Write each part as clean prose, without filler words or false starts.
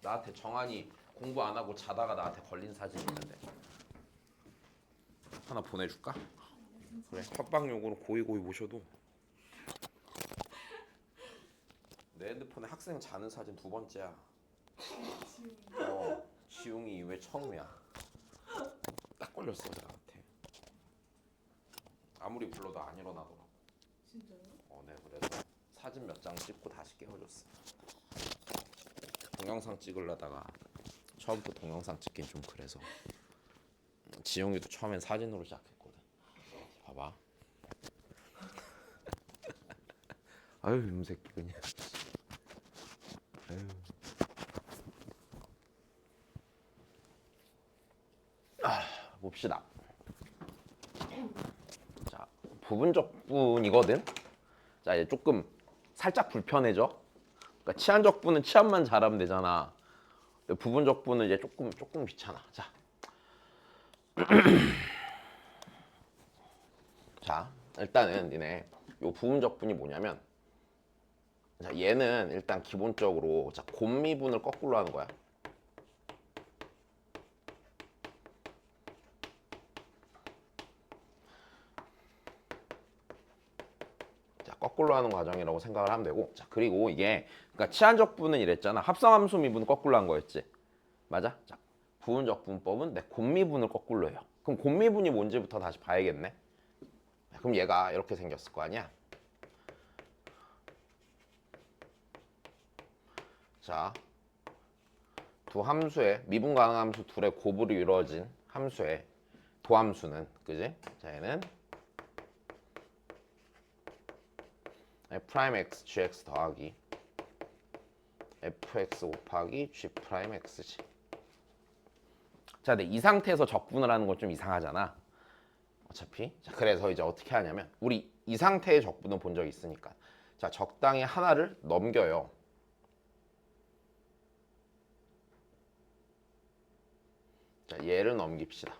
나한테 정한이 공부 안 하고 자다가 나한테 걸린 사진 있는데 하나 보내줄까? 그래. 협박용으로 고이고이 모셔도 내 핸드폰에 학생 자는 사진 두 번째야. 지웅이 이후에 처음이야. 딱 걸렸어 나한테. 아무리 불러도 안 일어나더라고. 진짜요? 네. 그래서 사진 몇 장 찍고 다시 깨워줬어. 동영상 찍으려다가 처음부터 동영상 찍긴 좀 그래서. 지용이도 처음엔 사진으로 시작했거든. 봐봐. 아유 이놈 새끼 그냥. 아유. 봅시다. 자, 부분적분이거든. 자, 이제 조금 살짝 불편해져. 그러니까 치안적분은 치안만 잘하면 되잖아. 근데 부분적분은 이제 조금 귀찮아. 자, 자, 일단은 니네 요 부분적분이 뭐냐면, 자, 얘는 일단 기본적으로 자 곱미분을 거꾸로 하는 거야. 거꾸로 하는 과정이라고 생각을 하면 되고, 자 그리고 이게 그러니까 치안적분은 이랬잖아. 합성함수 미분 거꾸로 한 거였지. 맞아? 자 부분적분법은 내 곱미분을 거꾸로 해요. 그럼 곱미분이 뭔지부터 다시 봐야겠네. 그럼 얘가 이렇게 생겼을 거 아니야. 자, 두 함수의 미분 가능 함수 둘의 곱으로 이루어진 함수의 도함수는 그지? 자 얘는 f'x gx 더하기 fx 곱하기 g'x지. 자, 근데 이 상태에서 적분을 하는 건 좀 이상하잖아. 어차피. 자, 그래서 이제 어떻게 하냐면 우리 이 상태의 적분은 본 적이 있으니까. 자, 적당히 하나를 넘겨요. 자, 얘를 넘깁시다.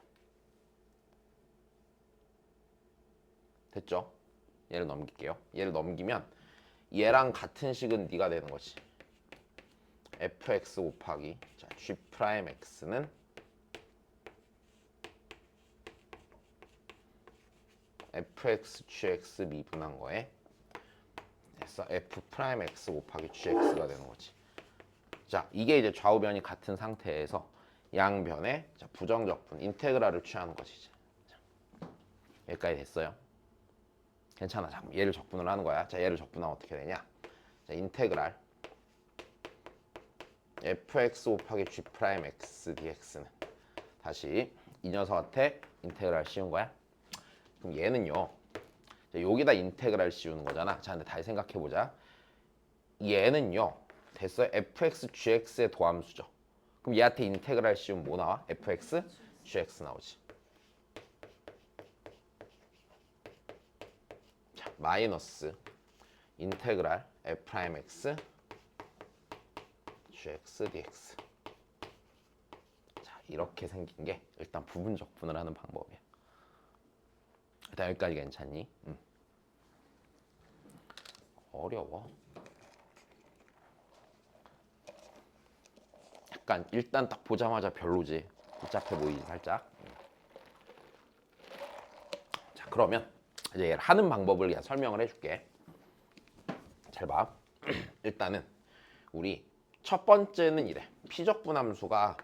됐죠? 얘를 넘길게요. 얘를 넘기면 얘랑 같은 식은 네가 되는 거지. fx 곱하기 자, g'x는 fx, gx 미분한 거에 됐어. f'x 곱하기 gx가 되는 거지. 자, 이게 이제 좌우변이 같은 상태에서 양변의 자, 부정적분, 인테그랄을 취하는 거지. 자, 여기까지 됐어요. 괜찮아. 자, 얘를 적분을 하는 거야. 자, 얘를 적분하면 어떻게 되냐? 자, 인테그랄 fx 곱하기 g'x dx는 다시 이 녀석한테 인테그랄 씌운 거야. 그럼 얘는요. 자, 여기다 인테그랄 씌우는 거잖아. 자, 근데 다시 생각해 보자. 얘는요. 됐어요. fx gx의 도함수죠. 그럼 얘한테 인테그랄 씌우면 뭐 나와? fx gx 나오지. 자, 마이너스 인테그랄 f'x gx dx. 자, 이렇게 생긴 게 일단 부분적분을 하는 방법이야. 일단 여기까지 괜찮니? 어려워. 약간 일단 딱 보자마자 별로지. 복잡해 보이지 살짝. 자, 그러면 이제 얘를 하는 방법을 그냥 설명을 해줄게. 잘 봐. 일단은 우리 첫 번째는 이래. 피적분함수가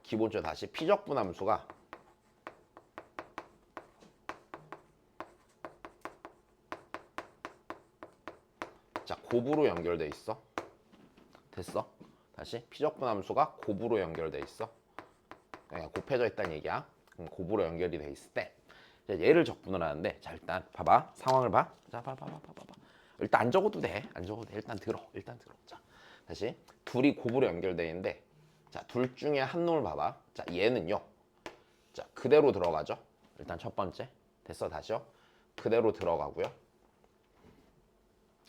기본적으로 다시 피적분함수가 자 곱으로 연결돼 있어. 됐어? 다시 피적분함수가 곱으로 연결돼 있어. 그러니까 곱해져 있다는 얘기야. 그럼 곱으로 연결이 돼 있을 때 얘를 적분을 하는데 자 일단 봐봐. 상황을 봐. 자 봐봐. 일단 안 적어도 돼. 안 적어도 돼. 일단 들어. 자 다시 둘이 곱으로 연결돼 있는데 자 둘 중에 한 놈을 봐봐. 자 얘는요. 자 그대로 들어가죠. 일단 첫 번째 됐어. 다시요. 그대로 들어가고요.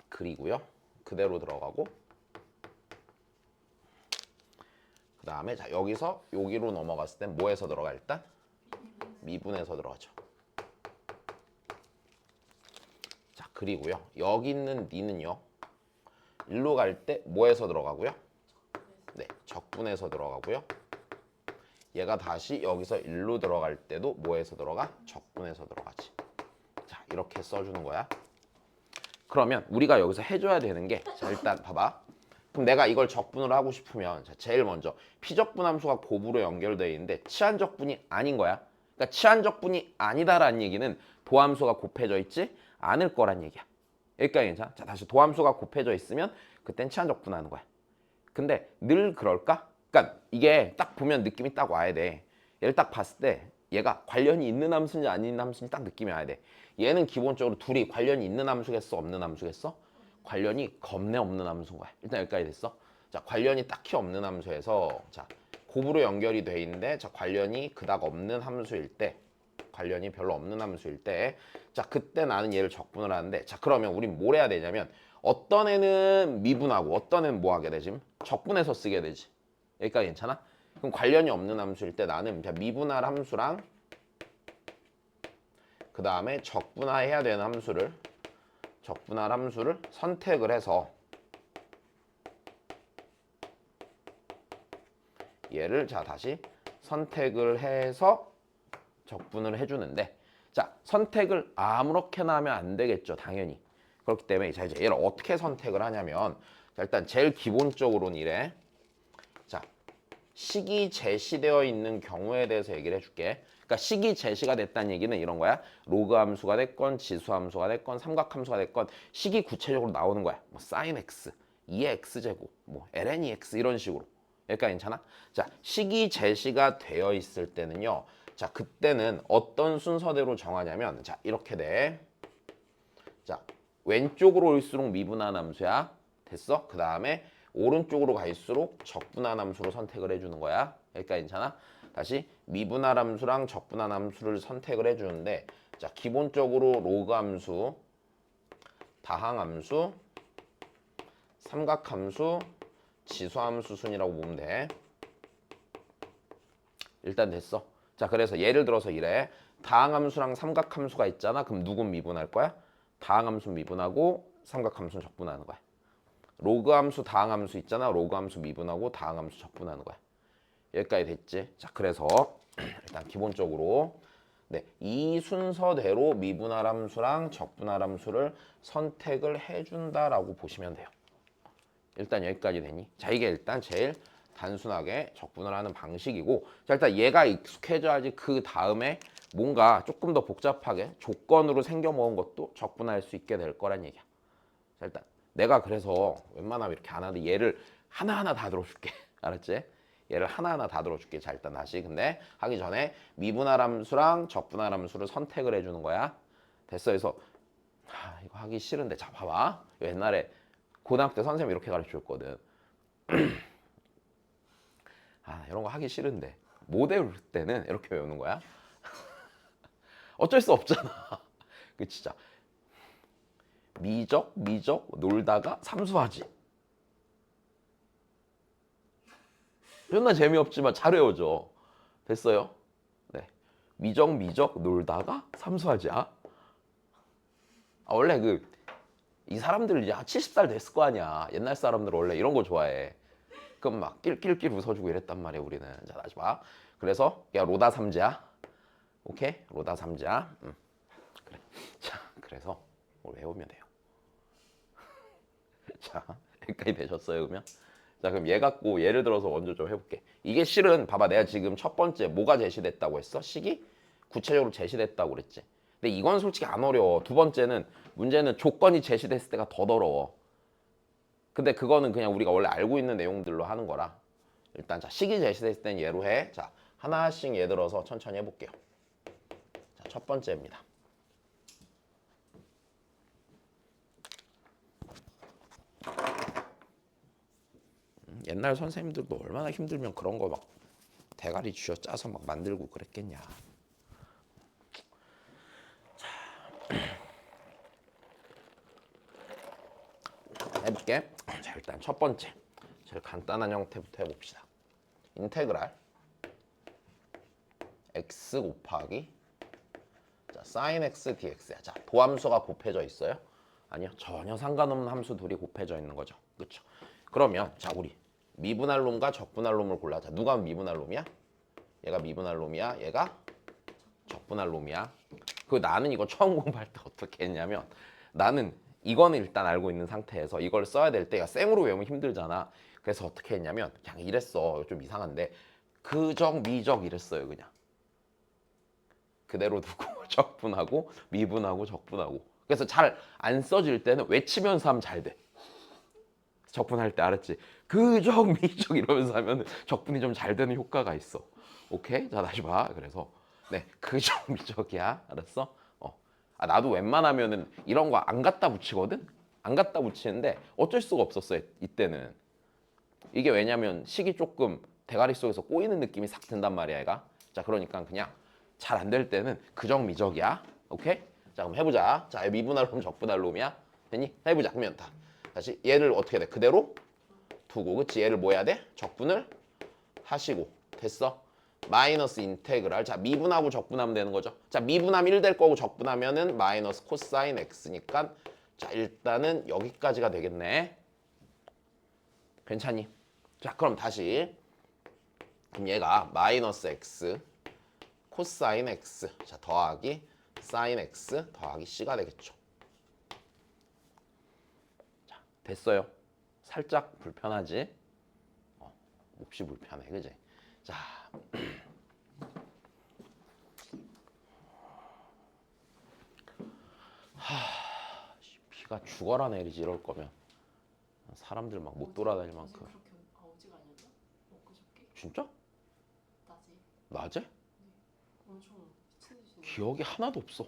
그리고요. 그대로 들어가고 그 다음에 자 여기서 여기로 넘어갔을 땐 뭐에서 들어가 일단? 미분에서 들어가죠. 자 그리고요. 여기 있는 니는요. 일로 갈 때 뭐에서 들어가고요? 네, 적분해서 들어가고요. 얘가 다시 여기서 1로 들어갈 때도 뭐해서 들어가? 적분해서 들어가지. 자, 이렇게 써주는 거야. 그러면 우리가 여기서 해줘야 되는 게, 자, 일단 봐봐. 그럼 내가 이걸 적분을 하고 싶으면, 자, 제일 먼저 피적분 함수가 곱으로 연결되어 있는데 치환적분이 아닌 거야. 그러니까 치환적분이 아니다라는 얘기는 도함수가 곱해져 있지 않을 거란 얘기야. 여기까지 괜찮아? 자, 다시 도함수가 곱해져 있으면 그땐 치환적분하는 거야. 근데 늘 그럴까? 그러니까 이게 딱 보면 느낌이 딱 와야 돼. 얘를 딱 봤을 때 얘가 관련이 있는 함수인지 아닌 함수인지 딱 느낌이 와야 돼. 얘는 기본적으로 둘이 관련이 있는 함수겠어? 없는 함수겠어? 관련이 겁내 없는 함수인 거야. 일단 여기까지 됐어. 자, 관련이 딱히 없는 함수에서 자, 곱으로 연결이 돼 있는데 자, 관련이 그닥 없는 함수일 때, 관련이 별로 없는 함수일 때, 자, 그때 나는 얘를 적분을 하는데, 자, 그러면 우린 뭘 해야 되냐면 어떤 애는 미분하고 어떤 애는 뭐 하게 되지? 적분해서 쓰게 되지. 여기까지 괜찮아? 그럼 관련이 없는 함수일 때 나는 미분할 함수랑 그 다음에 적분화해야 되는 함수를, 적분할 함수를 선택을 해서 얘를 자 다시 선택을 해서 적분을 해주는데, 자, 선택을 아무렇게나 하면 안 되겠죠, 당연히. 그렇기 때문에 자, 이제 얘를 어떻게 선택을 하냐면, 자, 일단 제일 기본적으로는 이래. 자, 식이 제시되어 있는 경우에 대해서 얘기를 해줄게. 그러니까 식이 제시가 됐다는 얘기는 이런 거야. 로그 함수가 됐건 지수 함수가 됐건 삼각 함수가 됐건 식이 구체적으로 나오는 거야. 뭐 sin x, 2의 x제곱, 뭐 ln 2x 이런 식으로. 여기까지 괜찮아? 자, 식이 제시가 되어 있을 때는요. 자, 그때는 어떤 순서대로 정하냐면, 자, 이렇게 돼. 자, 왼쪽으로 올수록 미분한 함수야. 됐어? 그 다음에 오른쪽으로 갈수록 적분한 함수로 선택을 해주는 거야. 여기까지 괜찮아? 다시 미분할 함수랑 적분한 함수를 선택을 해주는데, 자, 기본적으로 로그 함수, 다항 함수, 삼각 함수, 지수 함수 순이라고 보면 돼. 일단 됐어. 자, 그래서 예를 들어서 이래. 다항함수랑 삼각함수가 있잖아. 그럼 누군 미분할 거야? 다항함수 미분하고 삼각함수 적분하는 거야. 로그함수, 다항함수 있잖아. 로그함수 미분하고 다항함수 적분하는 거야. 여기까지 됐지? 자, 그래서 일단 기본적으로 네, 이 순서대로 미분할 함수랑 적분할 함수를 선택을 해준다라고 보시면 돼요. 일단 여기까지 되니? 자, 이게 일단 제일 단순하게 적분을 하는 방식이고, 자, 일단 얘가 익숙해져야지 그 다음에 뭔가 조금 더 복잡하게 조건으로 생겨 먹은 것도 적분할 수 있게 될 거란 얘기야. 자, 일단 내가 그래서 웬만하면 이렇게 안 하는데 얘를 하나하나 다 들어줄게. 알았지? 얘를 하나하나 다 들어줄게. 자, 일단 다시. 근데 하기 전에 미분할 함수랑 적분할 함수를 선택을 해주는 거야. 됐어. 그래서 이거 하기 싫은데, 자, 봐봐. 옛날에 고등학교 때 선생님이 이렇게 가르쳐줬거든. 이런 거 하기 싫은데 못 외울 때는 이렇게 외우는 거야. 어쩔 수 없잖아. 그 진짜 미적 놀다가 삼수하지. 존나 재미없지만 잘 외워져. 됐어요? 네. 미적 놀다가 삼수하지. 원래 이 사람들 이제 70살 됐을 거 아니야. 옛날 사람들 원래 이런 거 좋아해. 그럼 막 낄낄낄 웃어주고 이랬단 말이야, 우리는. 자, 다시 봐. 그래서 야, 로다 삼지야. 오케이? 로다 삼지야. 그래. 자, 그래서 뭘 외우면 돼요. 자, 여기까지 되셨어요, 그러면? 자, 그럼 얘 갖고 예를 들어서 먼저 좀 해볼게. 이게 실은 봐봐, 내가 지금 첫 번째 뭐가 제시됐다고 했어? 식이 구체적으로 제시됐다고 그랬지. 근데 이건 솔직히 안 어려워. 두 번째는 문제는 조건이 제시됐을 때가 더 더러워. 근데 그거는 그냥 우리가 원래 알고 있는 내용들로 하는 거라. 일단 자, 식이 제시됐을 땐 얘로 해. 자, 하나씩 예를 들어서 천천히 해볼게요. 자, 첫 번째입니다. 옛날 선생님들도 얼마나 힘들면 그런 거 막 대가리 쥐어 짜서 막 만들고 그랬겠냐. 자, 해볼게. 자, 일단 첫 번째 제일 간단한 형태부터 해봅시다. 인테그랄 x 곱하기 자, sin x dx야. 자, 도함수가 곱해져 있어요? 아니요, 전혀 상관없는 함수 둘이 곱해져 있는 거죠. 그렇죠? 그러면 자, 우리 미분할 놈과 적분할 놈을 골라. 자, 누가 미분할 놈이야? 얘가 미분할 놈이야. 얘가 적분할 놈이야. 그 나는 이거 처음 공부할 때 어떻게 했냐면 나는 이거는 일단 알고 있는 상태에서 이걸 써야 될 때가 생으로 외우면 힘들잖아. 그래서 어떻게 했냐면 그냥 이랬어. 좀 이상한데 그적 미적 이랬어요. 그냥 그대로 두고 적분하고 미분하고 적분하고. 그래서 잘 안 써질 때는 외치면서 하면 잘 돼. 적분할 때 알았지? 그적 미적 이러면서 하면 적분이 좀 잘 되는 효과가 있어. 오케이? 자 다시 봐. 그래서 네 그적 미적이야. 알았어? 아 나도 웬만하면은 이런 거 안 갖다 붙이거든? 안 갖다 붙이는데 어쩔 수가 없었어 이때는. 이게 왜냐면 식이 조금 대가리 속에서 꼬이는 느낌이 싹 든단 말이야 얘가. 자 그러니까 그냥 잘 안 될 때는 그적 미적이야. 오케이? 자 그럼 해보자. 자 미분할 놈 적분할 놈이야. 됐니? 해보자. 그러면 다시 얘를 어떻게 돼? 그대로 두고 그치? 얘를 뭐 해야 돼? 적분을 하시고 됐어? 마이너스 인테그랄. 자 미분하고 적분하면 되는 거죠. 자 미분하면 1 될 거고 적분하면은 마이너스 코사인 x니까 자 일단은 여기까지가 되겠네. 괜찮니? 자 그럼 다시 그럼 얘가 마이너스 x 코사인 x 자 더하기 사인 x 더하기 c가 되겠죠. 자 됐어요. 살짝 불편하지? 몹시 불편해 그지? 자 비가 죽어라 내리지 이럴 거면 사람들 막 못 돌아다닐 만큼. 어제 그렇게 어제가 아니었나? 엊그저께? 진짜? 낮에? 낮에? 엄청 미친 듯이 기억이 하나도 없어.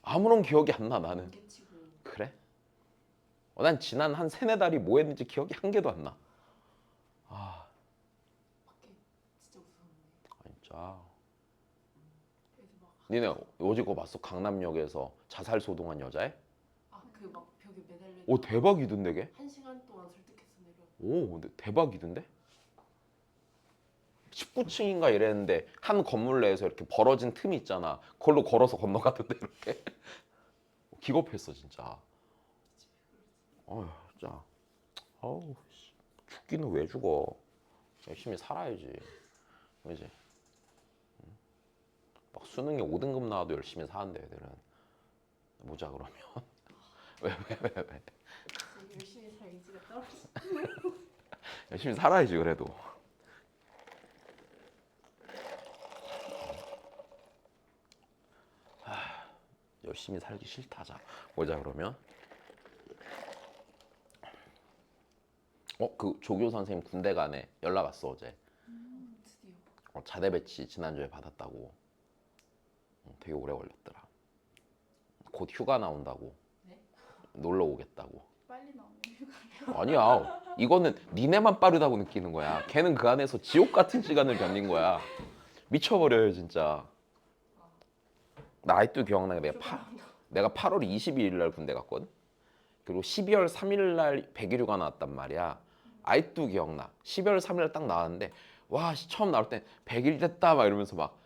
아무런 기억이 안 나 나는. 깨치고 그래? 난 지난 한 세네 달이 뭐 했는지 기억이 한 개도 안 나. 아 밖에 진짜 무서웠네. 진짜. 애들 막 니네 어제 그거 봤어? 강남역에서 자살 소동한 여자애? 그 막 벽에 매달려 오 대박이던데 걔? 1시간 동안 설득해서 내려. 오 근데 대박이던데? 19층인가 이랬는데 한 건물 내에서 이렇게 벌어진 틈이 있잖아. 그걸로 걸어서 건너가던데 이렇게. 기겁했어 진짜. 어휴 진짜. 어우 죽기는 왜 죽어. 열심히 살아야지. 그지? 막 수능에 5등급 나와도 열심히 사는데 애들은. 보자 그러면. 왜? 열심히 살 의지가 떨어져. 열심히 살아야지 그래도. 열심히 살기 싫다. 자 보자 그러면. 그 조교 선생님 군대 가네. 연락 왔어 어제. 드디어. 자대 배치 지난주에 받았다고. 되게 오래 걸렸더라. 곧 휴가 나온다고. 네? 놀러 오겠다고. 빨리 나오면 휴가래요. 아니야. 이거는 니네만 빠르다고 느끼는 거야. 걔는 그 안에서 지옥 같은 시간을 견딘 거야. 미쳐버려요 진짜. 나 아직도 기억나. 내가 8월 22일 날 군대 갔거든. 그리고 12월 3일 날 100일 휴가 나왔단 말이야. 아직도 기억나. 12월 3일 날 딱 나왔는데 와 처음 나올 때 100일 됐다 막 이러면서 막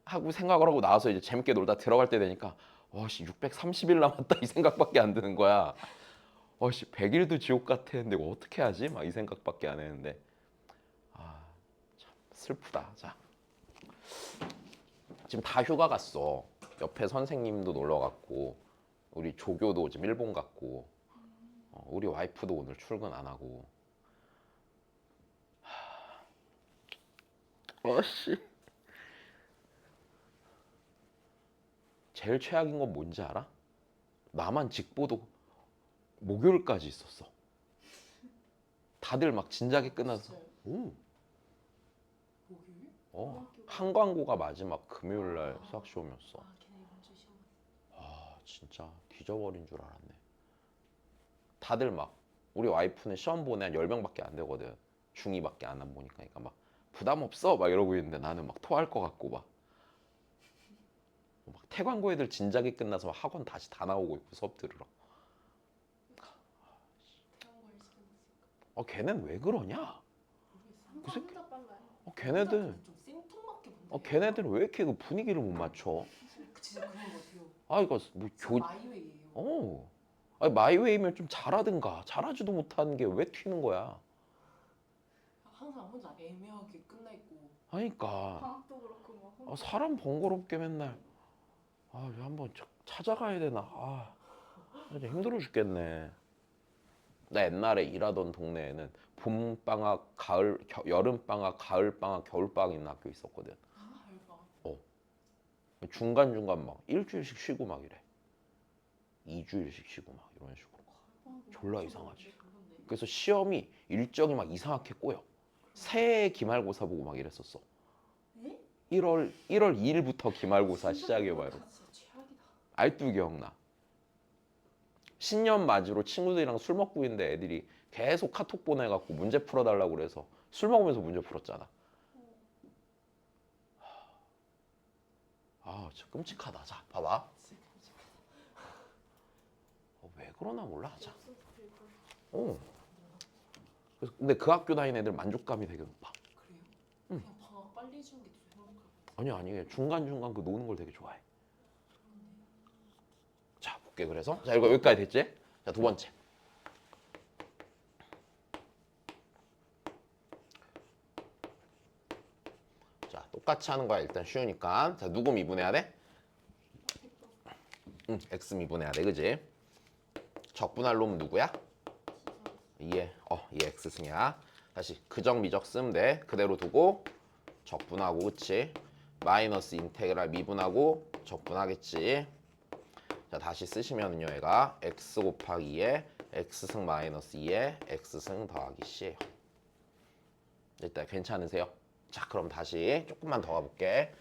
하고 생각을 하고 나와서 이제 재밌게 놀다 들어갈 때 되니까 와씨 630일 남았다 이 생각밖에 안 드는 거야. 와씨 100일도 지옥 같아. 근데 이거 어떻게 하지? 막 이 생각밖에 안 했는데 참 슬프다. 자 지금 다 휴가 갔어. 옆에 선생님도 놀러 갔고 우리 조교도 지금 일본 갔고 우리 와이프도 오늘 출근 안 하고. 어씨 제일 최악인 건 뭔지 알아? 나만 직보도 목요일까지 있었어. 다들 막 진작에 끝나서. 진짜요? 오. 목요일? 한 광고가 마지막 금요일 날 수학 시험이었어. 걔네 이번 주 시험 진짜 뒤져버린 줄 알았네. 다들 막 우리 와이프는 시험 보내 한 10명밖에 안 되거든. 중2밖에 안 보니까. 그러니까 막 부담 없어 막 이러고 있는데 나는 막 토할 것 같고 막 태광고 애들 진작에 끝나서 막 학원 다시 다 나오고 있고 수업 들으러. 그런 거 열심히 했으니까. 걔는 왜 그러냐? 모르겠어. 그 새끼- 혼자 빨라요. 걔네들 좀 생뚱맞게 본다. 걔네들은 왜 이렇게 그 분위기를 못 맞춰? 진짜 그런 거 같아요. 이거 뭐 마이웨이예요. 마이웨이면 좀 잘하든가. 잘하지도 못하는 게 왜 튀는 거야? 항상 혼자 애매하게 끝나 있고. 그러니까 방학도 그렇고 막. 아, 사람 번거롭게 맨날 이거 한번 찾아가야 되나. 진짜 힘들어 죽겠네. 나 옛날에 일하던 동네에는 봄방학, 여름방학, 가을방학, 겨울방학 있는 학교 있었거든. 알바. 중간중간 막 일주일씩 쉬고 막 이래. 2주일씩 쉬고 막 이런 식으로. 졸라 이상하지. 그래서 시험이 일정이 막 이상하게 꼬여. 새해 기말고사 보고 막 이랬었어. 에? 1월 2일부터 기말고사 시작해봐요. 진짜 최악이다. 알도 기억나. 신년 맞이로 친구들이랑 술 먹고 있는데 애들이 계속 카톡 보내갖고 문제 풀어달라고 그래서 술 먹으면서 문제 풀었잖아. 진짜 끔찍하다. 자, 봐봐. 왜 그러나 몰라. 자. 그래서 근데 그 학교 다니는 애들 만족감이 되게 높아. 그래요? 그냥 방학 빨리 주는 게 더 행복할 것 같아. 아니 중간중간 그 노는 걸 되게 좋아해. 자, 볼게. 그래서 자, 이거 여기까지 됐지? 자, 두 번째. 자, 똑같이 하는 거야. 일단 쉬우니까. 자, 누구 미분해야 돼? x 미분해야 돼. 그지? 적분할 놈 누구야? 얘 x승이야. 다시 그정 미적 쓰면 돼. 그대로 두고 적분하고, 그치? 마이너스 인테그랄 미분하고 적분하겠지. 자, 다시 쓰시면은요, 얘가 x 곱하기 2에 x승 마이너스 2에 x승 더하기 c예요. 일단 괜찮으세요? 자, 그럼 다시 조금만 더 가볼게.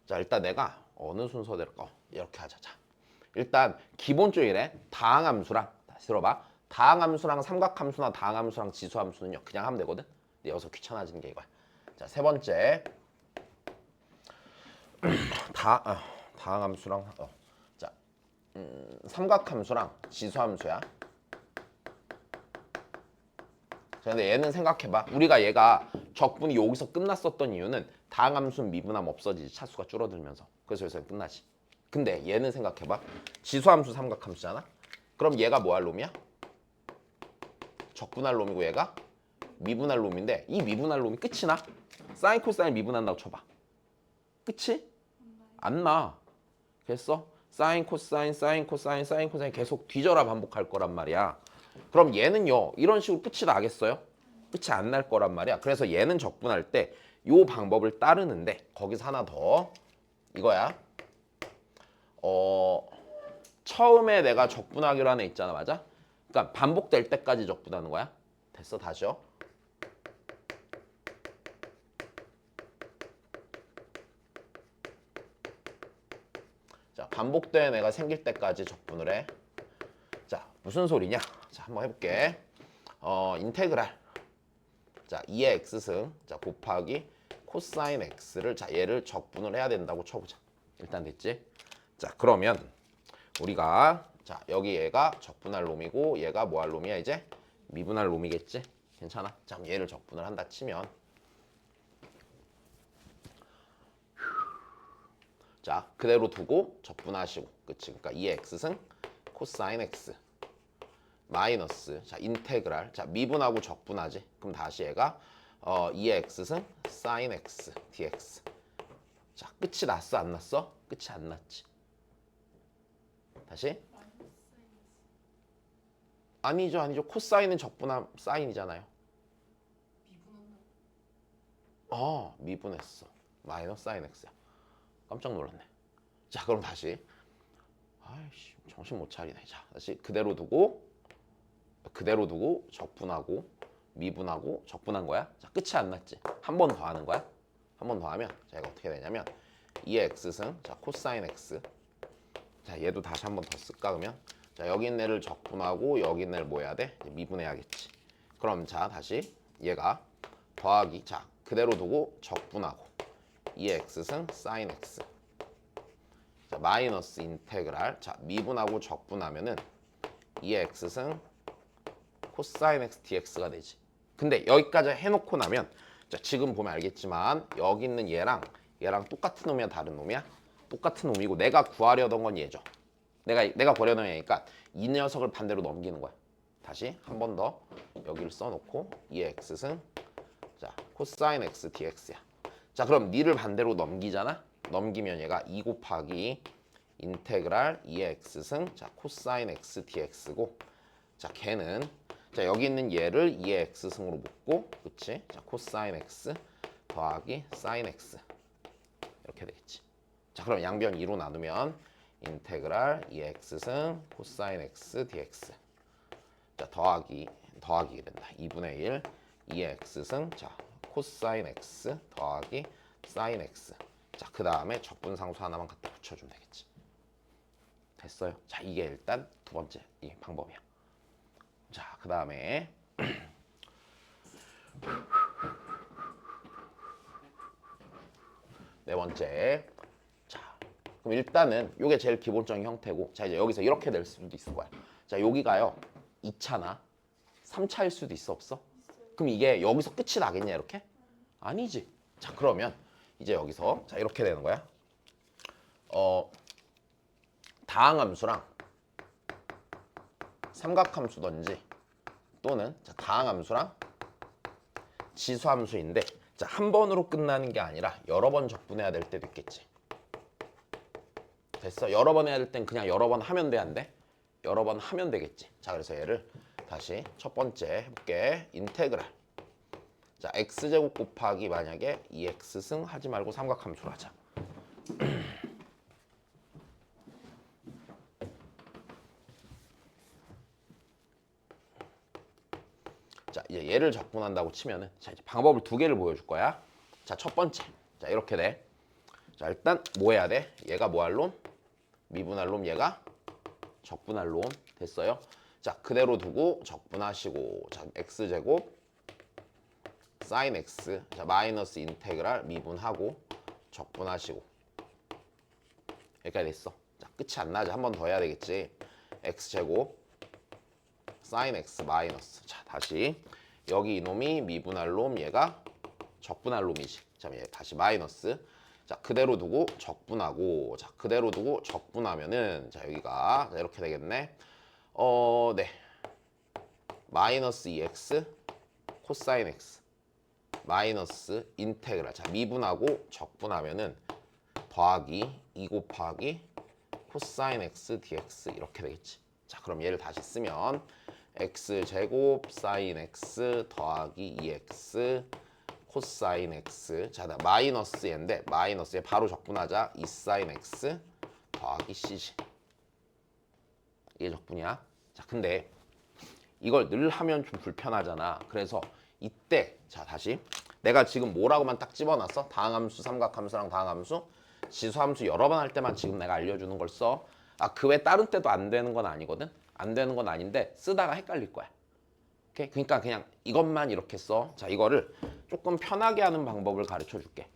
자, 일단 내가 어느 순서대로 이렇게 하자. 자, 일단 기본적이래. 다항함수랑 다시 들어봐. 다항함수랑 삼각함수나 다항함수랑 지수함수는요, 그냥 하면 되거든. 근데 여기서 귀찮아지는 게 이거야. 자, 세 번째. 다항함수랑 자, 삼각함수랑 지수함수야. 자, 근데 얘는 생각해봐. 우리가 얘가 적분이 여기서 끝났었던 이유는 다항함수 미분하면 없어지지. 차수가 줄어들면서. 그래서 여기서 끝나지. 근데 얘는 생각해봐. 지수함수 삼각함수잖아. 그럼 얘가 뭐 할 놈이야? 적분할 놈이고 얘가 미분할 놈인데, 이 미분할 놈이 끝이 나? 사인 코사인 미분한다고 쳐봐. 끝이? 안 나. 됐어? 사인 코사인 사인 코사인 사인 코사인 계속 뒤져라 반복할 거란 말이야. 그럼 얘는요, 이런 식으로 끝이 나겠어요? 끝이 안 날 거란 말이야. 그래서 얘는 적분할 때 요 방법을 따르는데, 거기서 하나 더 이거야. 처음에 내가 적분하기로 한 애 있잖아. 맞아? 그러니까 반복될 때까지 적분하는 거야. 됐어? 다시요. 자, 반복된 애가 생길 때까지 적분을 해. 자, 무슨 소리냐? 자, 한번 해볼게. 인테그랄. 자, 2의 x승. 자, 곱하기 코사인 x를, 자, 얘를 적분을 해야 된다고 쳐보자. 일단 됐지? 자, 그러면 우리가, 자, 여기 얘가 적분할 놈이고 얘가 뭐 할 놈이야? 이제 미분할 놈이겠지? 괜찮아? 자, 그럼 얘를 적분을 한다 치면, 자, 그대로 두고 적분하시고, 그치? 그러니까 2의 x승 코사인 x 마이너스, 자, 인테그랄. 자, 미분하고 적분하지. 그럼 다시 얘가 2의 x승 사인 x dx. 자, 끝이 났어 안 났어? 끝이 안 났지. 다시. 아니죠. 코사인은 적분함 사인이잖아요. 미분한다. 미분했어. 마이너스 사인 x야. 깜짝 놀랐네. 자, 그럼 다시. 아이씨, 정신 못 차리네. 자, 다시 그대로 두고 적분하고 미분하고 적분한 거야. 자, 끝이 안 났지. 한 번 더 하는 거야. 한 번 더 하면, 자, 이거 어떻게 되냐면 2의 x승, 자, 코사인 x. 자, 얘도 다시 한 번 더 쓸까 그러면, 자, 여기 있는 애를 적분하고 여기 있는 애를 뭐 해야 돼? 이제 미분해야겠지. 그럼 자, 다시 얘가 더하기, 자, 그대로 두고 적분하고 2의 x승 사인 x. 자, 마이너스 인테그랄. 자, 미분하고 적분하면은 2의 x승 코사인 x dx가 되지. 근데 여기까지 해놓고 나면, 자, 지금 보면 알겠지만 여기 있는 얘랑 똑같은 놈이야 다른 놈이야? 똑같은 놈이고 내가 구하려던 건 얘죠. 내가 구하려던 얘니까 이 녀석을 반대로 넘기는 거야. 다시 한 번 더 여기를 써놓고 2의 x승, 자 코사인 x dx야. 자 그럼 니를 반대로 넘기잖아. 넘기면 얘가 2 곱하기 인테그랄 2의 x승 자 코사인 x dx고 자 걔는 자 여기 있는 얘를 2의 x승으로 묶고 그치? 자 코사인 x 더하기 사인 x 이렇게 되겠지. 자 그럼 양변 2로 나누면 인테그랄 2의 x승 코사인 x dx 자 더하기 된다. 2분의 1 2의 x승 자 코사인 x 더하기 사인 x 자 그 다음에 적분상수 하나만 갖다 붙여주면 되겠지. 됐어요. 자 이게 일단 두 번째 이 방법이야. 자 그 다음에 네 번째. 자 그럼 일단은 이게 제일 기본적인 형태고 자 이제 여기서 이렇게 될 수도 있을 거야. 자 여기가요 2차나 3차일 수도 있어 없어? 그럼 이게 여기서 끝이 나겠냐 이렇게? 아니지. 자 그러면 이제 여기서 자 이렇게 되는 거야. 다항함수랑 삼각함수든지 또는 자, 다항함수랑 지수함수인데 자, 한 번으로 끝나는 게 아니라 여러 번 적분해야 될 때도 있겠지. 됐어? 여러 번 해야 될 땐 그냥 여러 번 하면 돼, 안 돼? 여러 번 하면 되겠지. 자, 그래서 얘를 다시 첫 번째 해볼게. 인테그랄. 자, x제곱 곱하기 만약에 2x승 하지 말고 삼각함수로 하자. 자, 이제 얘를 적분한다고 치면은 자, 이제 방법을 두 개를 보여줄 거야. 자, 첫 번째. 자, 이렇게 돼. 자, 일단 뭐 해야 돼? 얘가 뭐 할 놈? 미분할 놈, 얘가 적분할 놈. 됐어요? 자, 그대로 두고 적분하시고 자, x제곱 사인 x 자, 마이너스 인테그랄 미분하고 적분하시고 여기까지 됐어. 자, 끝이 안 나지. 한 번 더 해야 되겠지. x제곱 사인 x 마이너스 자 다시 여기 이놈이 미분할 놈 얘가 적분할 놈이지. 자 얘 다시 마이너스 자 그대로 두고 적분하고 자 그대로 두고 적분하면은 자 여기가 자, 이렇게 되겠네. 네 마이너스 2x 코사인 x 마이너스 인테그랄 자 미분하고 적분하면은 더하기 2 곱하기 코사인 x dx 이렇게 되겠지. 자 그럼 얘를 다시 쓰면 x제곱 사인 x 더하기 2x 코사인 x 자 마이너스 얘인데 마이너스에 바로 적분하자 2 사인 x 더하기 c지. 이게 적분이야. 자 근데 이걸 늘 하면 좀 불편하잖아. 그래서 이때 자 다시 내가 지금 뭐라고만 딱 집어놨어? 다항함수, 삼각함수랑 다항함수, 지수함수 여러 번 할 때만 지금 내가 알려주는 걸 써. 아, 그 외 다른 때도 안 되는 건 아니거든? 안 되는 건 아닌데 쓰다가 헷갈릴 거야. 오케이? 그러니까 그냥 이것만 이렇게 써. 자, 이거를 조금 편하게 하는 방법을 가르쳐 줄게.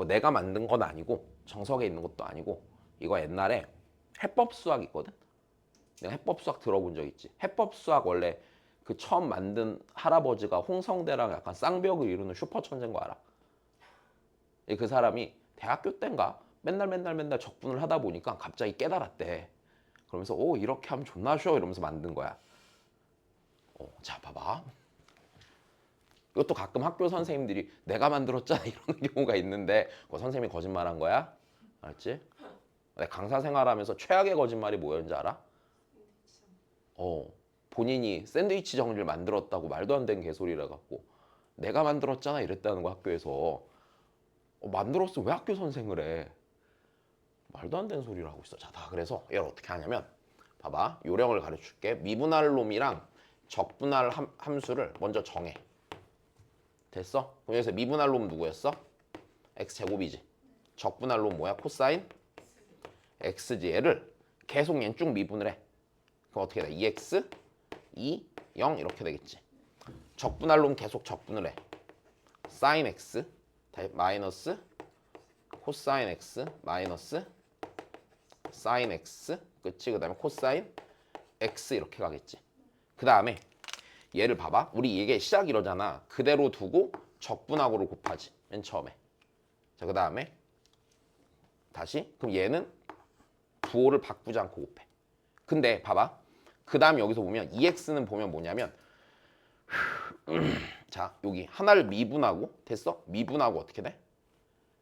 내가 만든 건 아니고 정석에 있는 것도 아니고 이거 옛날에 해법 수학 있거든? 내가 해법 수학 들어본 적 있지? 해법 수학 원래 그 처음 만든 할아버지가 홍성대랑 약간 쌍벽을 이루는 슈퍼 천재인 거 알아? 그 사람이 대학교 때인가 맨날 적분을 하다 보니까 갑자기 깨달았대. 그러면서 오 이렇게 하면 존나 쉬워 이러면서 만든 거야. 자 봐봐. 이것도 가끔 학교 선생님들이 내가 만들었잖아 이러는 경우가 있는데 그거 선생님이 거짓말한 거야. 알았지? 내가 강사 생활하면서 최악의 거짓말이 뭐였는지 알아? 본인이 샌드위치 정리를 만들었다고 말도 안 되는 개소리를 해갖고 내가 만들었잖아 이랬다는 거 학교에서. 만들었어 왜 학교 선생을 해. 말도 안 되는 소리를 하고 있어. 자, 다 그래서 얘를 어떻게 하냐면 봐봐. 요령을 가르쳐줄게. 미분할 놈이랑 적분할 함수를 먼저 정해. 됐어? 그럼 여기서 미분할 놈 누구였어? x제곱이지. 적분할 놈 뭐야? 코사인 x지. 얘를 계속 얘는 쭉 미분을 해. 그럼 어떻게 돼? 2x 2 0 이렇게 되겠지. 적분할 놈 계속 적분을 해. 사인 x 마이너스 코사인 x 마이너스 사인 x 그치? 그 다음에 코사인 x 이렇게 가겠지. 그 다음에 얘를 봐봐. 우리 이게 시작 이러잖아. 그대로 두고 적분하고를 곱하지. 맨 처음에. 자, 그 다음에 다시 그럼 얘는 부호를 바꾸지 않고 곱해. 근데 봐봐. 그 다음 여기서 보면 2x는 보면 뭐냐면 자 여기 하나를 미분하고 됐어? 미분하고 어떻게 돼?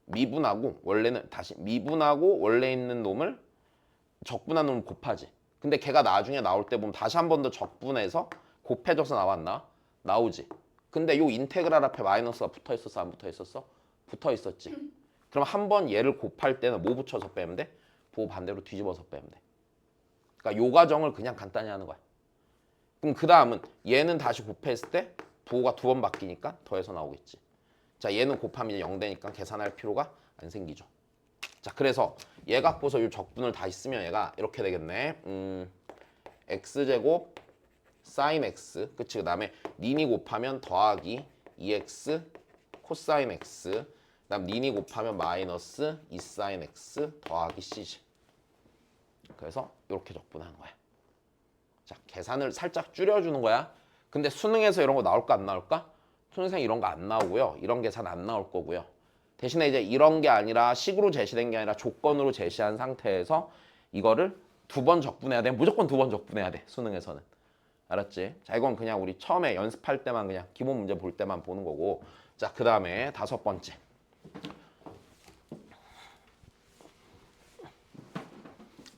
미분하고 원래는 다시 미분하고 원래 있는 놈을 적분한 놈을 곱하지. 근데 걔가 나중에 나올 때 보면 다시 한 번 더 적분해서 곱해져서 나왔나? 나오지. 근데 요 인테그랄 앞에 마이너스가 붙어 있었어 안 붙어 있었어? 붙어 있었지. 그럼 한 번 얘를 곱할 때는 뭐 붙여서 빼면 돼? 부호 반대로 뒤집어서 빼면 돼. 그러니까 요 과정을 그냥 간단히 하는 거야. 그럼 그 다음은 얘는 다시 곱했을 때 부호가 두 번 바뀌니까 더해서 나오겠지. 자 얘는 곱하면 이제 0 되니까 계산할 필요가 안 생기죠. 자 그래서 얘 갖고서 이 적분을 다시 쓰면 얘가 이렇게 되겠네. x제곱 sin x 그치. 그 다음에 닌이 곱하면 더하기 2x 코사인 x 그 다음 닌이 곱하면 마이너스 2 sin x 더하기 c지. 그래서 이렇게 적분하는 거야. 자 계산을 살짝 줄여주는 거야. 근데 수능에서 이런 거 나올까 안 나올까? 수능생 이런 거 안 나오고요. 이런 계산 안 나올 거고요. 대신에 이제 이런 게 아니라 식으로 제시된 게 아니라 조건으로 제시한 상태에서 이거를 두 번 적분해야 돼. 무조건 두 번 적분해야 돼. 수능에서는. 알았지? 자 이건 그냥 우리 처음에 연습할 때만 그냥 기본 문제 볼 때만 보는 거고. 자 그 다음에 5번째.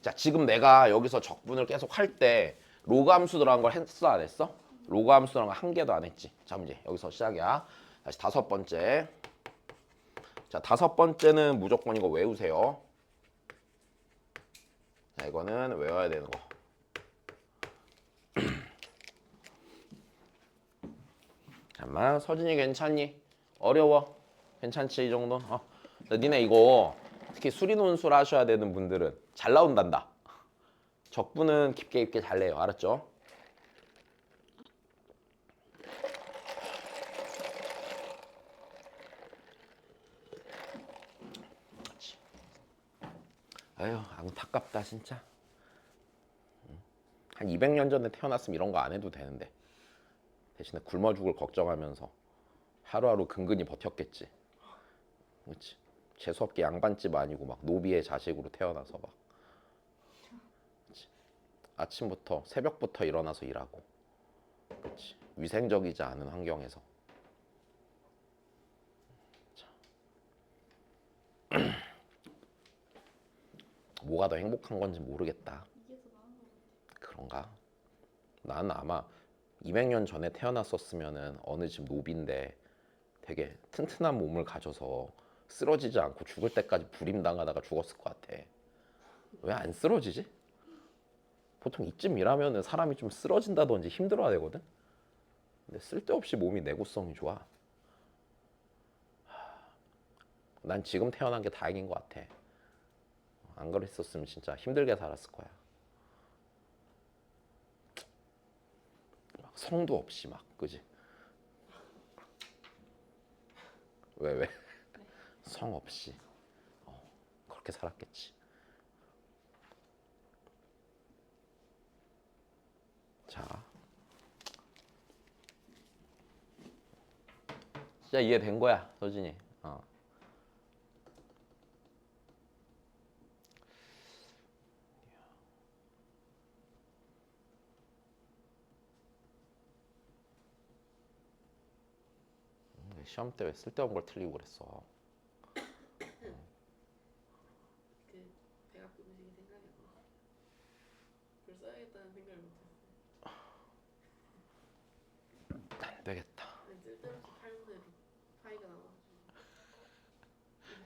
자 지금 내가 여기서 적분을 계속 할 때 로그 함수 들어간 걸 했어 안 했어? 로그 함수 들어간 거 한 개도 안 했지. 자 문제 여기서 시작이야. 다시 5번째. 자 5번째는 무조건 이거 외우세요. 자 이거는 외워야 되는 거. 잠깐만 서진이 괜찮니? 어려워? 괜찮지 이 정도? 니네 이거 특히 수리논술 하셔야 되는 분들은 잘 나온단다. 적분은 깊게 있게 잘 내요. 알았죠? 아유 안타깝다 진짜. 한 200년 전에 태어났으면 이런 거 안 해도 되는데 대신에 굶어 죽을 걱정하면서 하루하루 근근히 버텼겠지. 그렇지. 재수없게 양반집 아니고 막 노비의 자식으로 태어나서 막 그치. 아침부터 새벽부터 일어나서 일하고 그치. 위생적이지 않은 환경에서 뭐가 더 행복한 건지 모르겠다. 이게 더 나은 거 같아. 그런가? 나는 아마 200년 전에 태어났었으면은 어느 집 노비인데 되게 튼튼한 몸을 가져서 쓰러지지 않고 죽을 때까지 불임당하다가 죽었을 것 같아. 왜 안 쓰러지지? 보통 이쯤이라면은 사람이 좀 쓰러진다든지 힘들어야 되거든. 근데 쓸데없이 몸이 내구성이 좋아. 난 지금 태어난 게 다행인 것 같아. 안 그랬었으면 진짜 힘들게 살았을 거야. 막 성도 없이 막 그지? 왜 왜? 성 없이 그렇게 살았겠지. 자, 진짜 이해된 거야, 서진이. 시험 때 왜 쓸데없는 걸 틀리고 그랬어? 그 대학 음식이 생각이 안 나. 그걸 써야겠다는 생각을 못했어. 안 되겠다. 아니, 쓸데없이 8분의 파이가 나와가지고.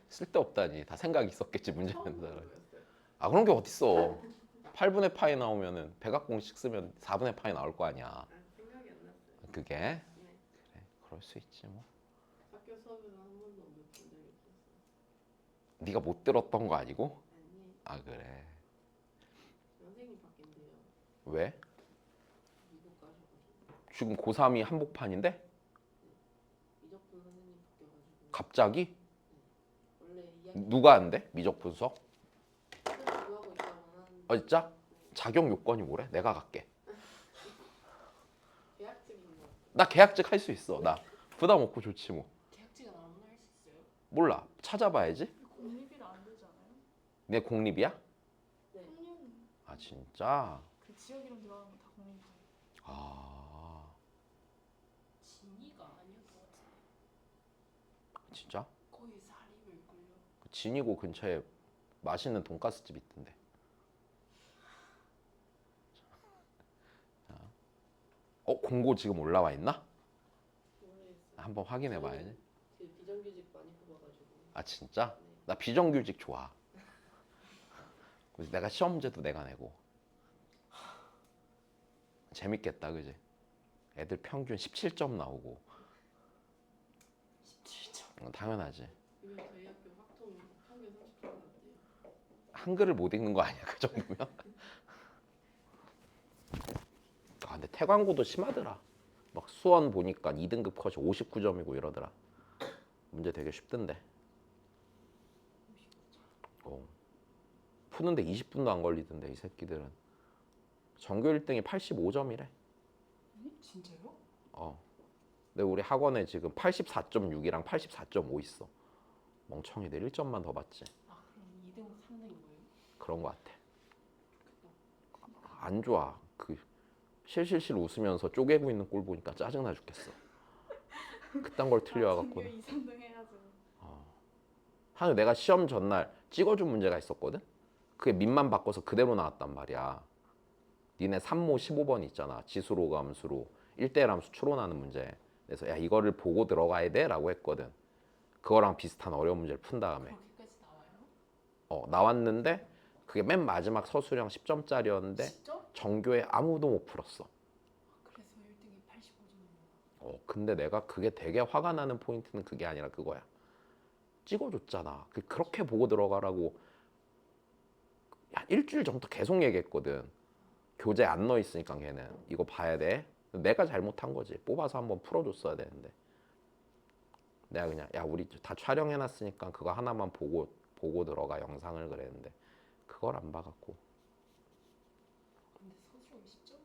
쓸데없다니. 다 생각이 있었겠지 문제 처음 내는 보는 사람. 거였어요. 아 그런 게 어딨어? 8분의 파이 나오면은 백악공식 쓰면 4분의 파이 나올 거 아니야. 아, 생각이 안 났어요. 그게 네. 그래, 그럴 수 있지 뭐. 학교 수업에서 한 번도 못 본 적이 없었어요. 네가 못 들었던 거 아니고? 아니, 아 그래. 선생님 바뀐대요. 왜? 미국 가셔가지고. 지금 고3이 한복판인데? 미적분 선생님 바뀌어가지고. 갑자기? 원래 이야기 누가 한대? 미적분 수업? 구하고 있다고 하는데. 진짜? 자격 요건이 뭐래? 내가 갈게. 계약직인 거. 나 계약직 할 수 있어. 나 부담 없고 좋지 뭐. 계약직은 아무나 할 수 있어요? 몰라. 찾아봐야지. 공립이라 안 되잖아요. 내 공립이야? 네. 학년 아 진짜? 그 지역 이름 들어가는 거 다 공립이에요. 아 진이가 아니었어요? 진짜? 거의 살인을걸요. 진이고 근처에 맛있는 돈가스 집 있던데. 자. 공고 지금 올라와 있나? 모르겠어요. 한번 확인해 봐야지. 그 비정규직 많이 뽑아가지고. 아 진짜? 네. 나 비정규직 좋아. 그래서 내가 시험 문제도 내가 내고. 재밌겠다, 그지? 애들 평균 17점 나오고. 17점. 당연하지. 이번 저희 학교 확통 평균 30점 나왔대요. 한글을 못 읽는 거 아니야, 그 정도면? 아, 근데 태광고도 심하더라. 막 수원 보니까 2등급 컷이 59점이고 이러더라. 문제 되게 쉽던데. 푸는데 20분도 안 걸리던데 이 새끼들은. 전교 1등이 85점이래. 진짜요? 근데 우리 학원에 지금 84.6이랑 84.5 있어. 멍청이들 1점만 더 받지. 아 그럼 2등, 3등인 거예요? 그런 거 같아. 안 좋아. 그 실실실 웃으면서 쪼개고 있는 꼴 보니까 짜증나 죽겠어. 그딴 걸 틀려와갖고. 전교 2, 3등 해야죠. 하는 내가 시험 전날 찍어준 문제가 있었거든. 그게 밑만 바꿔서 그대로 나왔단 말이야. 니네 3모 15번 있잖아. 지수로 함수로 1대1 함수 추론하는 문제. 그래서 야 이거를 보고 들어가야 돼 라고 했거든. 그거랑 비슷한 어려운 문제를 푼 다음에 그렇게까지 나와요? 나왔는데 그게 맨 마지막 서술형 10점짜리였는데 10점? 전교에 아무도 못 풀었어. 그래서 1등이 85점이구나. 근데 내가 그게 되게 화가 나는 포인트는 그게 아니라 그거야. 찍어줬잖아. 그렇게 보고 들어가라고 야, 일주일 전부터 계속 얘기했거든. 교재 안 넣어 있으니까 걔는 이거 봐야 돼. 내가 잘못한 거지. 뽑아서 한번 풀어줬어야 되는데. 내가 그냥 야 우리 다 촬영해놨으니까 그거 하나만 보고 들어가 영상을 그랬는데 그걸 안 봐갖고. 근데 서술형 10점이면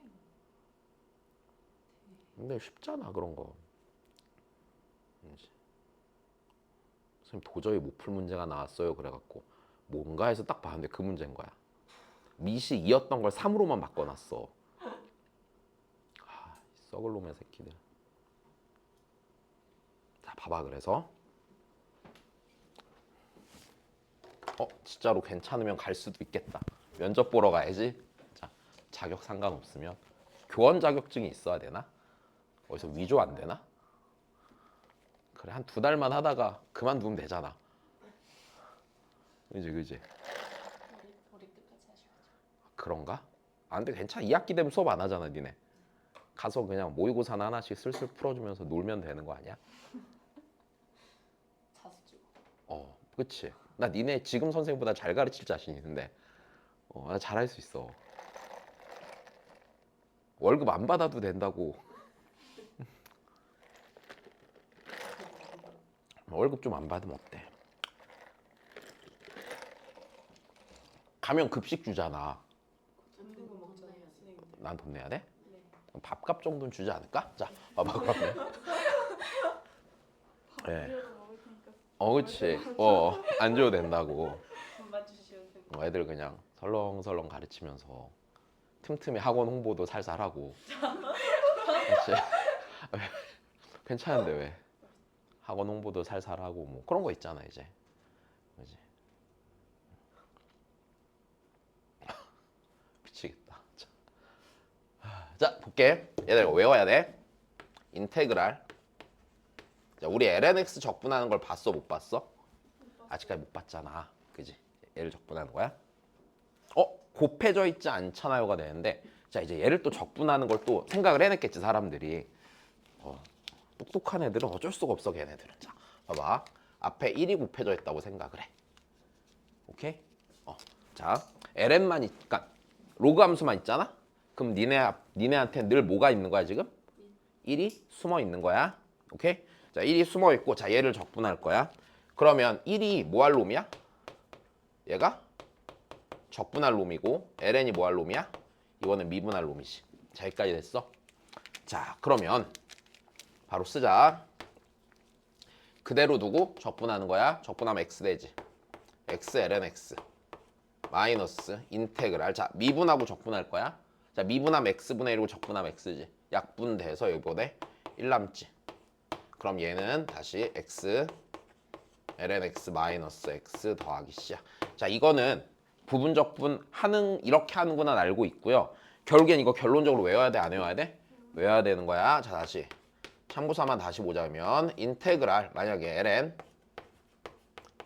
근데 쉽잖아 그런 거. 선생님 도저히 못 풀 문제가 나왔어요. 그래갖고 뭔가 해서 딱 봤는데 그 문제인 거야. 밑이 2였던 걸 3으로만 바꿔놨어. 썩을 놈의 새끼들. 자 봐봐. 그래서 진짜로 괜찮으면 갈 수도 있겠다. 면접 보러 가야지. 자 자격 상관없으면 교원 자격증이 있어야 되나? 어디서 위조 안 되나? 그래 한 2달만 하다가 그만두면 되잖아. 그지. 머리 끝까지 하셔야죠. 그런가? 근데 괜찮아. 2학기 되면 수업 안 하잖아 니네. 가서 그냥 모의고사나 하나씩 슬슬 풀어주면서 놀면 되는 거 아니야? 자수 주고. 그치. 나 니네 지금 선생님보다 잘 가르칠 자신 있는데 나 잘할 수 있어. 월급 안 받아도 된다고. 월급 좀 안 받으면 어때? 가면 급식 주잖아. 전부 먹잖아요, 선생님들. 난 돈 내야 돼? 네. 그럼 밥값 정도는 주지 않을까? 자, 봐봐 그러면. 네. 밥이라도 먹을 테니까. 그치. 안 줘도 된다고. 돈만 주시면 됩니다. 애들 그냥 설렁설렁 가르치면서 틈틈이 학원 홍보도 살살 하고. 그치? 괜찮은데 왜? 학원 홍보도 살살 하고 뭐 그런 거 있잖아 이제. 그지? 미치겠다. 자 볼게. 얘들 외워야 돼. 인테그랄. 자, 우리 lnx 적분하는 걸 봤어 못 봤어? 아직까지 못 봤잖아. 그지? 얘를 적분하는 거야. 곱해져 있지 않잖아요가 되는데 자 이제 얘를 또 적분하는 걸 또 생각을 해냈겠지 사람들이. 똑똑한 애들은 어쩔 수가 없어 걔네들은. 자 봐봐. 앞에 1이 곱해져 있다고 생각을 해. 오케이? 자 ln만 그러니까 로그 함수만 있잖아? 그럼 니네한테 늘 뭐가 있는 거야 지금? 1이 숨어 있는 거야. 오케이? 자 1이 숨어 있고 자 얘를 적분할 거야. 그러면 1이 뭐 할 놈이야? 얘가 적분할 놈이고 ln이 뭐 할 놈이야? 이거는 미분할 놈이지. 자 여기까지 됐어? 자 그러면 바로 쓰자. 그대로 두고 적분하는 거야. 적분하면 x 되지. x ln x 마이너스 인테그랄. 자 미분하고 적분할 거야. 자 미분하면 x분의 1이고 적분하면 x지. 약분돼서 이번에 1 남지. 그럼 얘는 다시 x ln x 마이너스 x 더하기 c야. 자, 이거는 부분적분 하는 이렇게 하는구나 알고 있고요. 결국엔 이거 결론적으로 외워야 돼, 안 외워야 돼? 외워야 되는 거야. 자, 다시 참고사만 다시 보자면 인테그랄 만약에 ln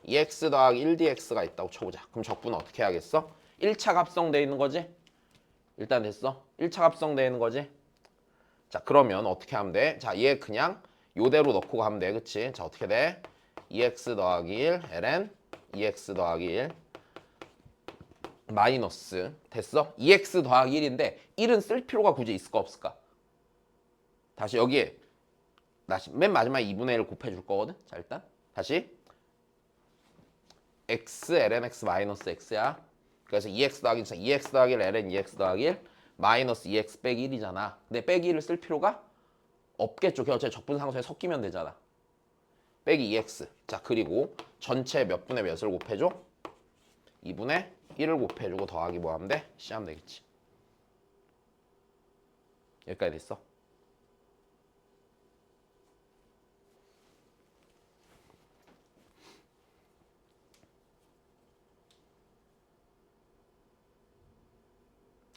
2x 더하기 1dx가 있다고 쳐보자. 그럼 적분은 어떻게 해야겠어? 1차 합성돼 있는 거지? 일단 됐어? 1차 합성돼 있는 거지? 자, 그러면 어떻게 하면 돼? 자, 얘 그냥 요대로 넣고 가면 돼. 그치? 자, 어떻게 돼? 2x 더하기 1 ln 2x 더하기 1 마이너스 됐어? 2x 더하기 1인데 1은 쓸 필요가 굳이 있을까 없을까? 다시 여기에 다시 맨 마지막에 2분의 1 곱해줄 거거든? 자, 일단 다시 x ln x 마이너스 x야. 그래서 2x 더하기 2x 더하기 1 ln 2x 더하기 1 마이너스 2x 빼기 1이잖아. 근데 빼기 1을 쓸 필요가 없겠죠. 그냥 어차피 적분상수에 섞이면 되잖아. 빼기 2x. 자, 그리고 전체 몇 분의 몇을 곱해줘? 2분의 1을 곱해주고 더하기 뭐 하면 돼? C 하면 되겠지. 여기까지 됐어?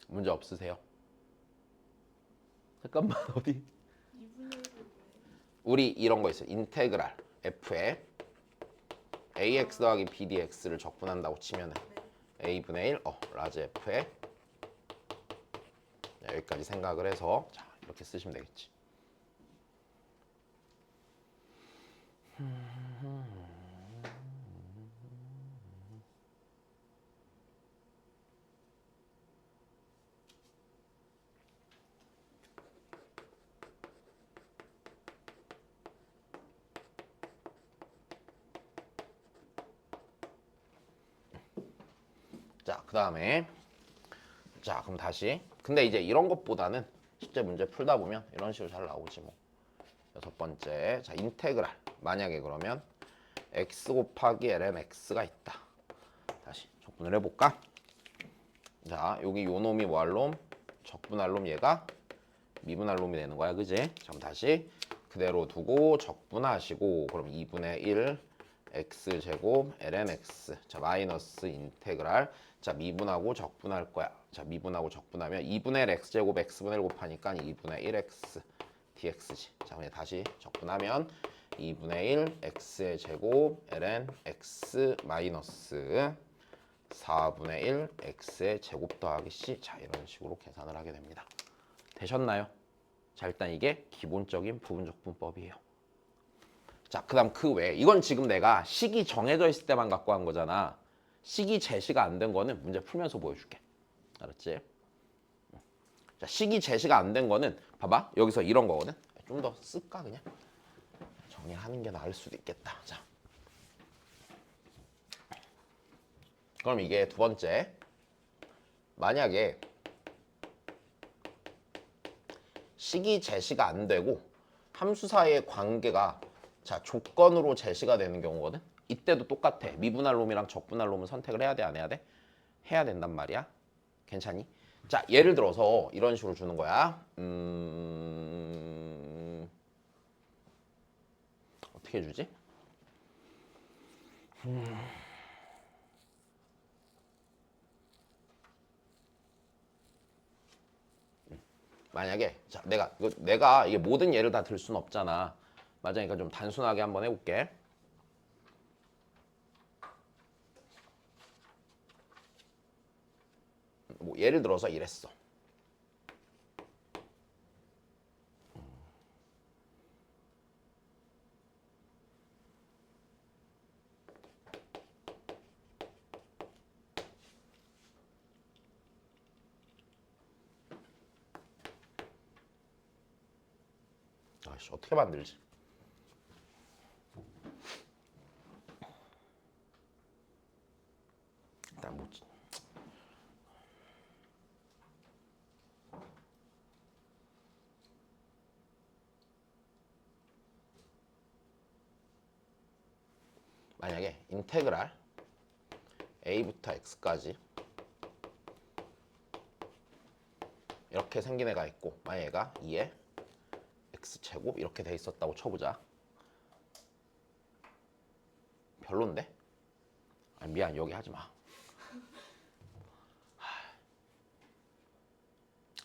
문제 없으세요? 잠깐만 어디? 2분의 1을 우리 이런 거 있어요. 인테그랄 f에 ax 더하기 bdx를 적분한다고 치면은 a분의 1 라지 f에 여기까지 생각을 해서 자, 이렇게 쓰시면 되겠지. 자, 그 다음에 자, 그럼 다시 근데 이제 이런 것보다는 실제 문제 풀다 보면 이런 식으로 잘 나오지 뭐. 여섯 번째, 자, 인테그랄 만약에 그러면 x 곱하기 ln x가 있다. 다시 적분을 해볼까? 자, 여기 요 놈이 뭐 할 놈? 적분할 놈 얘가 미분할 놈이 되는 거야, 그지? 그럼 다시 그대로 두고 적분하시고 그럼 2분의 1 x제곱 ln x 자 마이너스 인테그랄 자 미분하고 적분할 거야. 자 미분하고 적분하면 2분의 1 x제곱 x분의 1 곱하니까 2분의 1x dx지. 자 그냥 다시 적분하면 2분의 1 x의 제곱 ln x 마이너스 4분의 1 x의 제곱 더하기 c 자 이런 식으로 계산을 하게 됩니다. 되셨나요? 자 일단 이게 기본적인 부분적분법이에요. 자 그다음 그 외에 이건 지금 내가 식이 정해져 있을 때만 갖고 한 거잖아. 식이 제시가 안 된 거는 문제 풀면서 보여줄게. 알았지? 자 식이 제시가 안 된 거는 봐봐 여기서 이런 거거든. 좀 더 쓸까 그냥? 정리하는 게 나을 수도 있겠다. 자 그럼 이게 두 번째 만약에 식이 제시가 안 되고 함수 사이의 관계가 자 조건으로 제시가 되는 경우거든. 이때도 똑같아. 미분할 놈이랑 적분할 놈을 선택을 해야 돼, 안 해야 돼? 해야 된단 말이야. 괜찮니? 자 예를 들어서 이런 식으로 주는 거야. 어떻게 주지? 만약에 자 내가 이게 모든 예를 다 들 수는 없잖아. 맞으니까 좀 단순하게 한번 해볼게. 뭐 예를 들어서 이랬어. 아씨 어떻게 만들지? 일단 뭐 만약에 인테그랄 a부터 x까지 이렇게 생긴 애가 있고 만약 얘가 2의 x제곱 이렇게 돼 있었다고 쳐보자. 별론데? 아, 미안, 여기 하지 마.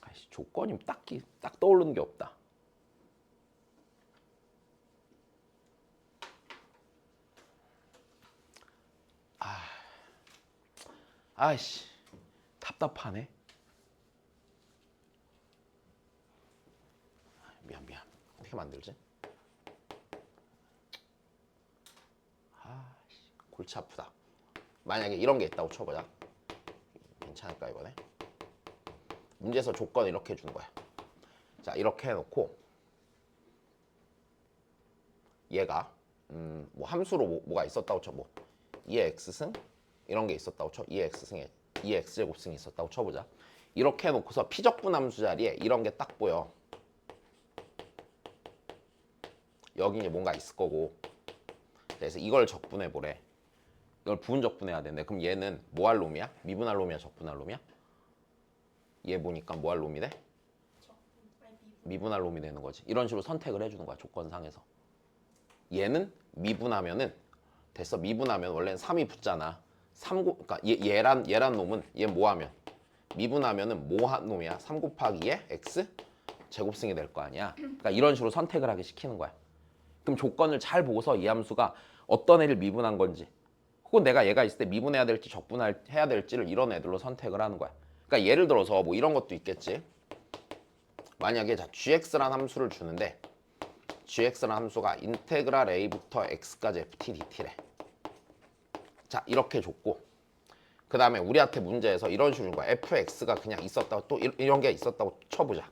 아이씨, 조건이 딱 떠오르는 게 없다. 아이씨, 답답하네. 미안. 어떻게 만들지? 아이씨, 골치 아프다. 만약에 이런 게 있다고 쳐보자. 괜찮을까 이번에? 문제에서 조건 이렇게 주는 거야. 자, 이렇게 해놓고 얘가 뭐 함수로 뭐가 있었다고 쳐. 뭐 2의 x승 이런 게 있었다고 쳐. 2의 x승에 2의 x제곱승이 있었다고 쳐보자. 이렇게 해놓고서 피적분함수 자리에 이런 게 딱 보여. 여기 이제 뭔가 있을 거고. 그래서 이걸 적분해 보래. 이걸 부분 적분해야 되는데 그럼 얘는 뭐 할 놈이야? 미분할 놈이야? 적분할 놈이야? 얘 보니까 뭐 할 놈이 돼? 미분할 놈이 되는 거지. 이런 식으로 선택을 해주는 거야. 조건상에서. 얘는 미분하면은 됐어. 미분하면 원래는 3이 붙잖아. 그러니까 얘란 놈은 얘 뭐하면 미분하면은 뭐 한 놈이야? 3 곱하기 2의 x 제곱승이 될 거 아니야. 그러니까 이런 식으로 선택을 하게 시키는 거야. 그럼 조건을 잘 보고서 이 함수가 어떤 애를 미분한 건지 혹은 내가 얘가 있을 때 미분해야 될지 적분해야 될지를 이런 애들로 선택을 하는 거야. 그러니까 예를 들어서 뭐 이런 것도 있겠지. 만약에 자 gx라는 함수를 주는데 gx라는 함수가 인테그랄 a부터 x까지 ft dt래. 자 이렇게 줬고 그 다음에 우리한테 문제에서 이런 식으로 준 거야. fx가 그냥 있었다고 또 이런 게 있었다고 쳐보자.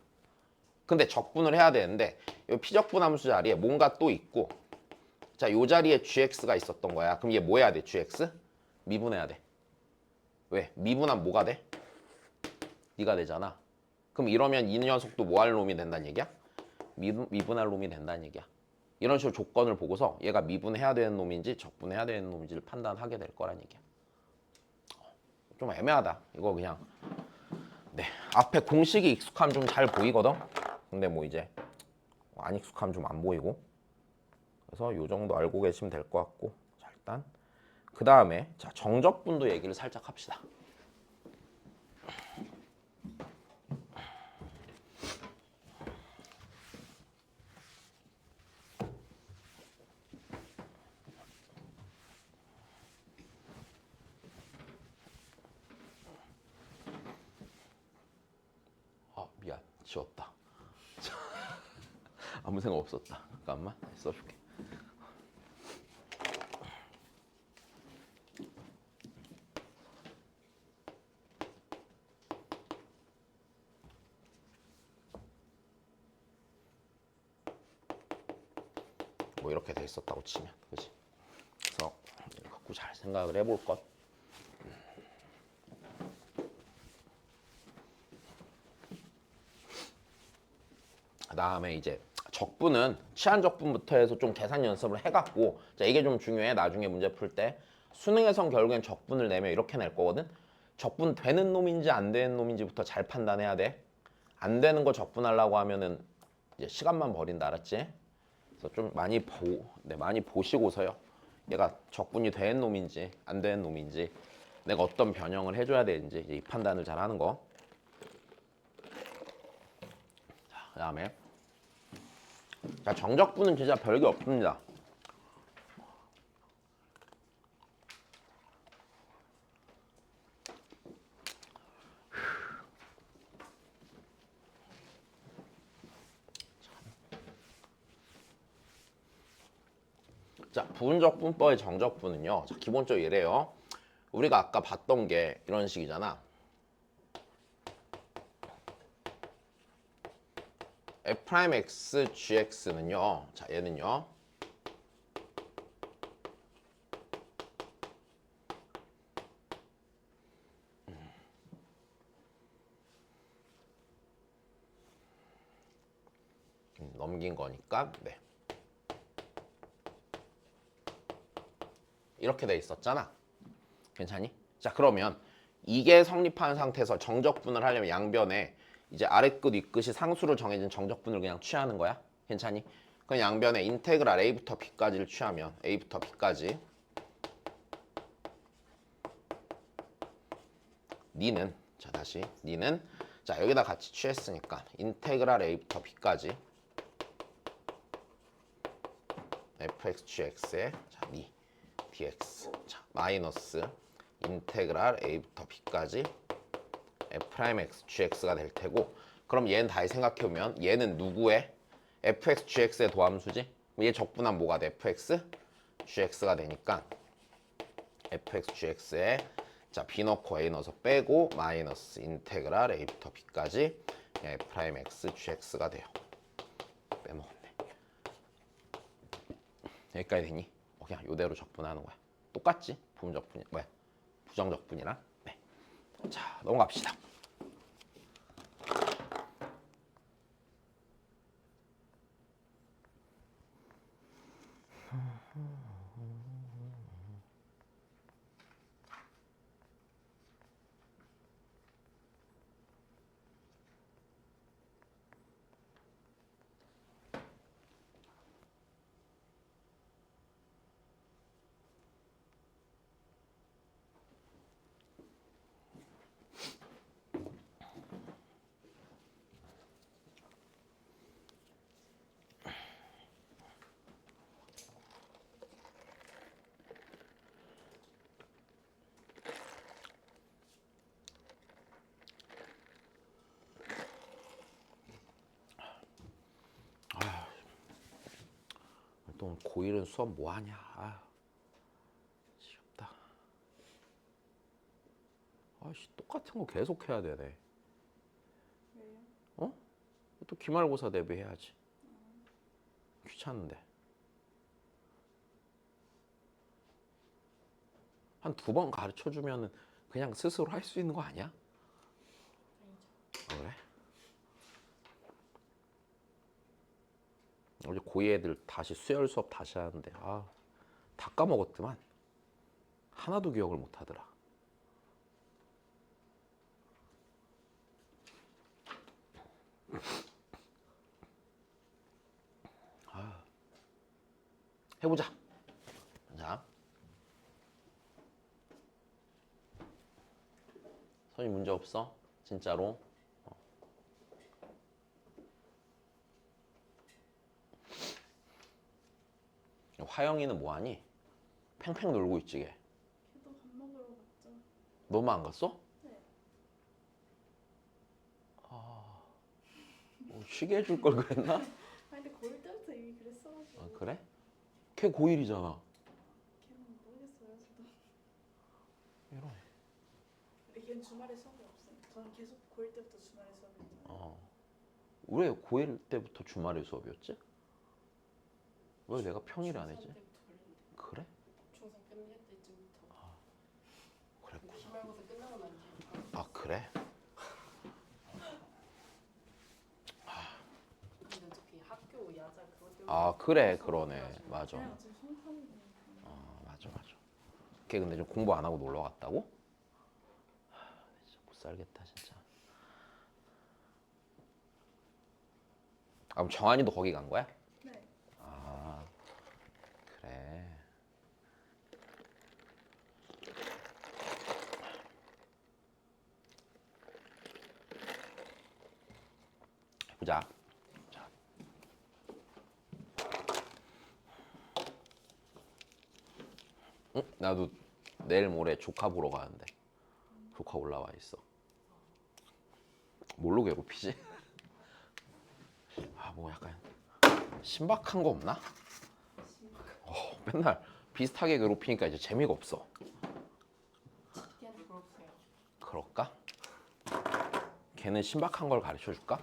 근데 적분을 해야 되는데 이 피적분 함수 자리에 뭔가 또 있고 자 요 자리에 gx가 있었던 거야. 그럼 얘 뭐 해야 돼? gx? 미분해야 돼. 왜? 미분하면 뭐가 돼? 네가 되잖아. 그럼 이러면 이 녀석도 뭐 할 놈이 된다는 얘기야? 미분할 놈이 된다는 얘기야. 이런 식으로 조건을 보고서 얘가 미분해야 되는 놈인지 적분해야 되는 놈인지를 판단하게 될 거란 얘기야. 좀 애매하다. 이거 그냥 네 앞에 공식이 익숙하면 좀 잘 보이거든. 근데 뭐 이제 안 익숙하면 좀 안 보이고. 그래서 요 정도 알고 계시면 될 것 같고. 자 일단 그 다음에 자 정적분도 얘기를 살짝 합시다. 미안 지웠다. 아무 생각 없었다. 잠깐만 써줄게. 뭐 이렇게 돼 있었다고 치면 그지? 그래서 이걸 갖고 잘 생각을 해볼 것. 그 다음에 이제 적분은 치안 적분부터 해서 좀 계산 연습을 해갖고 자 이게 좀 중요해. 나중에 문제 풀 때 수능에선 결국엔 적분을 내면 이렇게 낼 거거든. 적분 되는 놈인지 안 되는 놈인지부터 잘 판단해야 돼. 안 되는 거 적분하려고 하면은 이제 시간만 버린다. 알았지? 그래서 좀 많이 많이 보시고서요. 얘가 적분이 되는 놈인지 안 되는 놈인지 내가 어떤 변형을 해줘야 되는지 이 판단을 잘 하는 거. 자, 그 다음에 자 정적분은 진짜 별게 없습니다. 자 부분적분법의 정적분은요. 자, 기본적으로 이래요. 우리가 아까 봤던 게 이런 식이잖아. f'x gx는요. 자 얘는요. 넘긴 거니까 네. 이렇게 돼 있었잖아. 괜찮니? 자 그러면 이게 성립한 상태에서 정적분을 하려면 양변에 이제 아랫끝 윗끝이 상수로 정해진 정적분을 그냥 취하는 거야. 괜찮니? 그럼 양변에 인테그랄 a부터 b까지를 취하면 a부터 b까지 니는 자 다시 니는 자 여기다 같이 취했으니까 인테그랄 a부터 b까지 fx gx의 자, 니 dx 자 마이너스 인테그랄 a부터 b까지 f'x gx가 될 테고 그럼 얘는 다시 생각해보면 얘는 누구의 fx gx의 도함수지? 얘 적분하면 뭐가 돼? fx gx가 되니까 fx gx에 자 b 넣고 a 넣어서 빼고 마이너스 인테그랄 a부터 b까지 f'x gx가 돼요. 빼먹었네. 여기까지 되니? 그냥 이대로 적분하는 거야. 똑같지? 부정적분이 뭐야? 부정적분이랑. 네. 자 넘어갑시다. 또 고1은 수업 뭐하냐. 아, 지겹다. 아씨 똑같은 거 계속 해야 되네. 왜요? 어? 또 기말고사 대비해야지. 귀찮은데. 한 2번 가르쳐주면은 그냥 스스로 할 수 있는 거 아니야? 그래? 어제 고2 애들 다시 수열 수업 다시 하는데 다 까먹었더만 하나도 기억을 못 하더라. 해보자. 자, 선이 문제 없어? 진짜로? 화영이는 뭐하니? 팽팽 놀고 있지 걔. 걔도 밥 먹으러 갔죠. 너만 안 갔어? 네. 쉬게 해줄 걸 그랬나? 아니 근데 고1 때부터 이미 그랬어가지고. 아, 그래? 걔 고1이잖아. 걔는 모르겠어요 저도. 이런. 근데 걔는 주말에 수업이 없어요. 저는 계속 고1 때부터 주말에 수업이었잖아요. 왜 고1 때부터 주말에 수업이었지? 왜 내가 평일에 안 했지? 중3 때부터 그랬는데. 그래? 중3 끝날 때쯤부터. 그랬구나. 근데 기말고사 끝나고 난 뒤에 아 그래? 근데 어차피 학교 야자 그것 때문에 아 그래 수업 그러네. 없어가지고. 맞아. 그냥 지금 송탄이니까. 맞아. 걔 근데 좀 공부 안 하고 놀러 갔다고? 진짜 못 살겠다 진짜. 그럼 정한이도 거기 간 거야? 네. 아 그래. 보자. 자. 응? 나도 내일 모레 조카 보러 가는데 조카 올라와 있어. 뭘로 괴롭히지? 뭐 약간 신박한 거 없나? 맨날 비슷하게 괴롭히니까 이제 재미가 없어. 걔한테 물어보세요. 그럴까? 걔는 신박한 걸 가르쳐 줄까?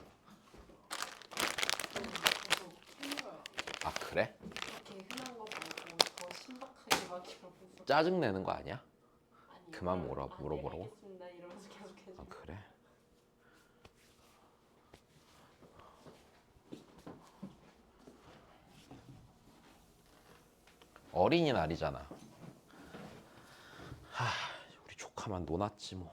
계속 힘들어요. 아 그래? 그렇게 흔한 거 말고 더 신박하게 막 이러면서. 짜증 내는 거 아니야? 아니, 그만 네, 물어보라고? 알겠습니다 이러면서 계속 해줘. 아 그래? 어린이날이잖아. 우리 조카만 노났지 뭐.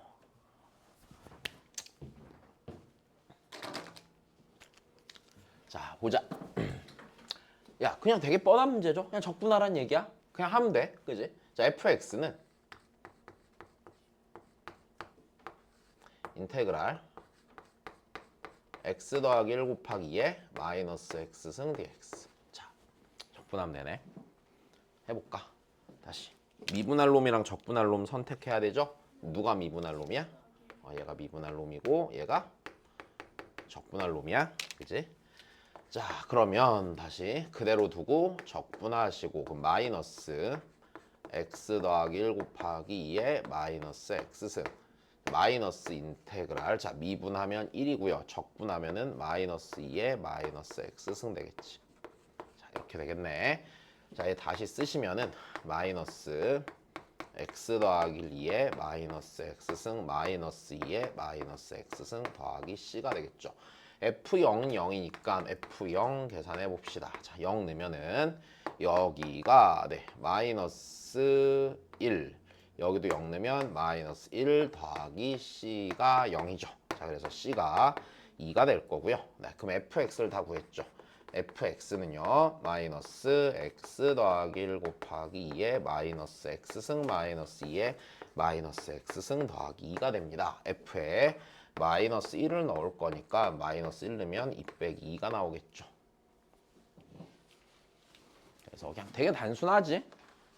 자 보자. 야 그냥 되게 뻔한 문제죠. 그냥 적분하라는 얘기야. 그냥 하면 돼. 그지? 자 fx는 인테그랄 x 더하기 1 곱하기 2에 마이너스 x승 dx. 자, 적분하면 되네. 해볼까? 다시 미분할 놈이랑 적분할 놈 선택해야 되죠? 누가 미분할 놈이야? 얘가 미분할 놈이고 얘가 적분할 놈이야. 그지? 자, 그러면 다시 그대로 두고 적분하시고 그럼 마이너스 x 더하기 1 곱하기 2에 마이너스 x승 마이너스 인테그랄. 자, 미분하면 1이고요. 적분하면은 마이너스 2에 마이너스 x승 되겠지. 자, 이렇게 되겠네. 자, 얘 다시 쓰시면은 마이너스 x 더하기 2에 마이너스 x승 마이너스 2에 마이너스 x승 더하기 c가 되겠죠. F0은 0이니까 F0 계산해 봅시다. 자, 0 넣으면은 여기가 네 마이너스 1, 여기도 0 넣으면 마이너스 1 더하기 c가 0이죠. 자, 그래서 c가 2가 될 거고요. 네, 그럼 fx를 다 구했죠. fx는요 마이너스 x 더하기 1 곱하기 2에 마이너스 x승 마이너스 2에 마이너스 x승 더하기 2가 됩니다. f에 마이너스 1을 넣을 거니까 마이너스 1 넣으면 2 빼기 2가 나오겠죠. 그래서 그냥 되게 단순하지.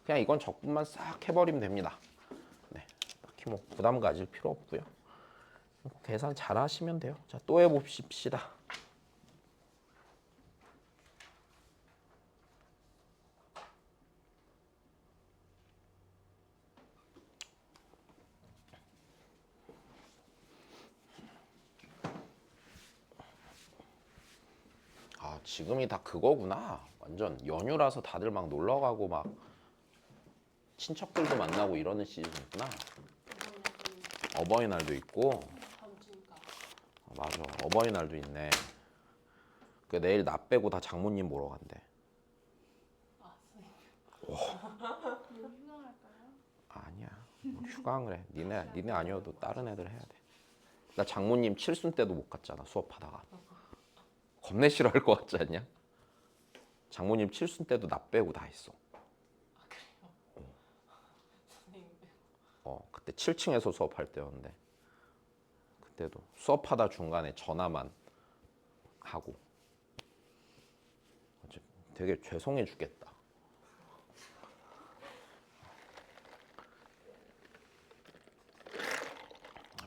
그냥 이건 적분만 싹 해버리면 됩니다. 네, 딱히 뭐 부담 가질 필요 없고요. 계산 잘 하시면 돼요. 자, 또 해봅시다. 아, 지금이 다 그거구나. 완전 연휴라서 다들 막 놀러 가고 막 친척들도 만나고 이러는 시즌이구나. 어버이날도 있고. 맞아. 어버이날도 있네. 그 내일 나 빼고 다 장모님 보러 간대. 휴강할까요? 아니야. 뭐 휴강을 해. 니네 아니어도 다른 애들 해야 돼. 나 장모님 칠순 때도 못 갔잖아. 수업하다가. 겁내 싫어할 것 같지 않냐? 장모님 칠순 때도 나 빼고 다 했어. 그때 7층에서 수업할 때였는데 그때도 수업하다 중간에 전화만 하고 되게 죄송해 죽겠다.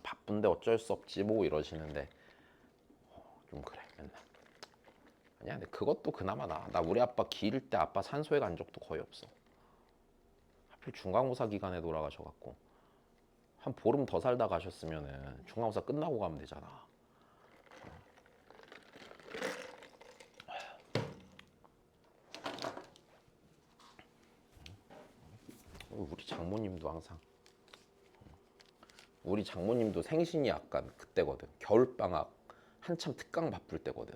바쁜데 어쩔 수 없지 뭐 이러시는데 좀 그래 맨날. 아니야 근데 그것도 그나마 나 우리 아빠 기일 때 아빠 산소에 간 적도 거의 없어. 하필 중간고사 기간에 돌아가셔갖고 한 보름 더 살다 가셨으면은 중간고사 끝나고 가면 되잖아. 우리 장모님도 항상 우리 장모님도 생신이 약간 그때거든. 겨울방학 한참 특강 바쁠 때거든.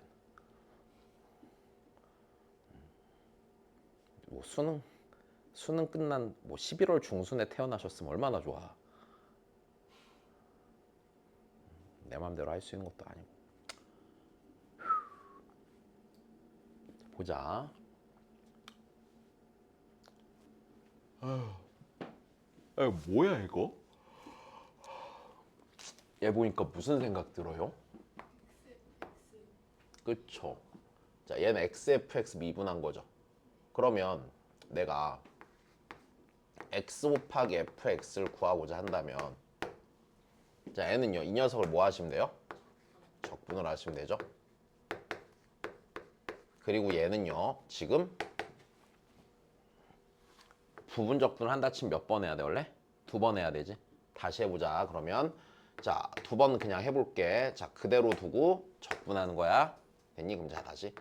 뭐 수능 끝난 뭐 11월 중순에 태어나셨으면 얼마나 좋아. 내 맘대로 할 수 있는 것도 아니고. 보자. 뭐야 이거? 얘 보니까 무슨 생각 들어요? 그쵸? 자, 얘는 xfx 미분한 거죠. 그러면 내가 x 곱하기 fx를 구하고자 한다면 자, 얘는요 이 녀석을 뭐 하시면 돼요? 적분을 하시면 되죠. 그리고 얘는요 지금 부분 적분을 한다 치면 몇 번 해야 돼 원래? 2번 해야 되지. 다시 해보자. 그러면 자, 2번 그냥 해볼게. 자, 그대로 두고 적분하는 거야. 됐니? 그럼 자, 다시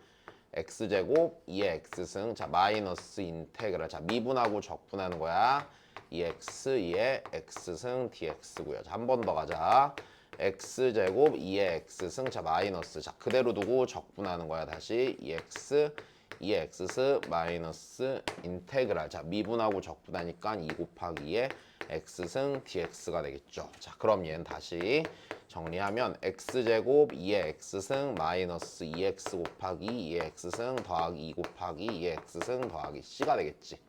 x제곱 2의 x승 자 마이너스 인테그랄 자 미분하고 적분하는 거야. 2x 2의 x승 dx고요. 자, 한 번 더 가자. x제곱 2의 x승 자 마이너스 자 그대로 두고 적분하는 거야. 다시 2x 2의 x 마이너스 인테그랄 자 미분하고 적분하니까 2 곱하기 2의 x승 dx가 되겠죠. 자, 그럼 얘는 다시 정리하면 x제곱 2의 x승 마이너스 2x 곱하기 2의 x승 더하기 2 곱하기 2의 x승 더하기 c가 되겠지.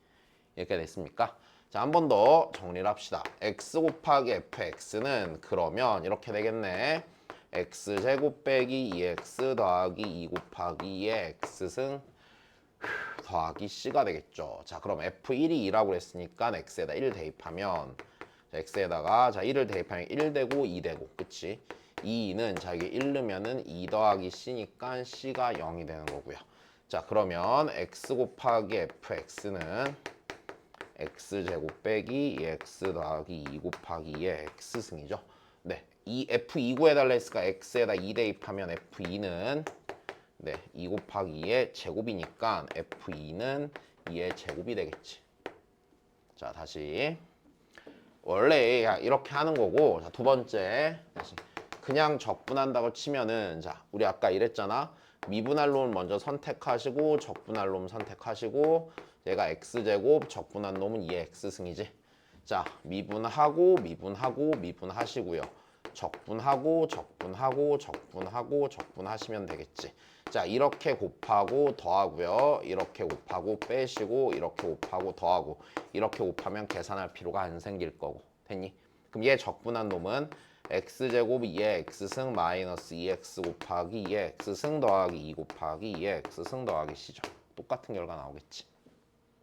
이렇게 됐습니까? 자, 한 번 더 정리를 합시다. x 곱하기 fx는 그러면 이렇게 되겠네. x제곱 빼기 2x 더하기 2 곱하기 2의 x승 더하기 c가 되겠죠. 자, 그럼 f1이 2라고 했으니까 x에다 1 대입하면 자, x에다가 자 1을 대입하면 1 되고 2 되고 그치? 2는 자 이게 1 넣으면은 2 더하기 c니까 c가 0이 되는 거고요. 자, 그러면 x 곱하기 fx는 x제곱 빼기 2x 더하기 2 곱하기 2의 x승이죠. 네, 이 f2 구해달라 했으니까 x에다 2 대입하면 f2는 네, 2 곱하기 2의 제곱이니까 f2는 2의 제곱이 되겠지. 자, 다시 원래 이렇게 하는 거고 자, 두 번째 다시 그냥 적분한다고 치면은 자, 우리 아까 이랬잖아. 미분할 놈을 먼저 선택하시고 적분할 놈 선택하시고 얘가 x제곱 적분한 놈은 2의 x승이지. 자, 미분하고 미분하고 미분하시고요. 적분하고 적분하고 적분하고 적분하시면 되겠지. 자, 이렇게 곱하고 더하고요. 이렇게 곱하고 빼시고 이렇게 곱하고 더하고 이렇게 곱하면 계산할 필요가 안 생길 거고. 됐니? 그럼 얘 적분한 놈은 x제곱 2의 x승 마이너스 2x 곱하기 2의 x승 더하기 2 곱하기 2의 x승 더하기 c죠. 똑같은 결과 나오겠지.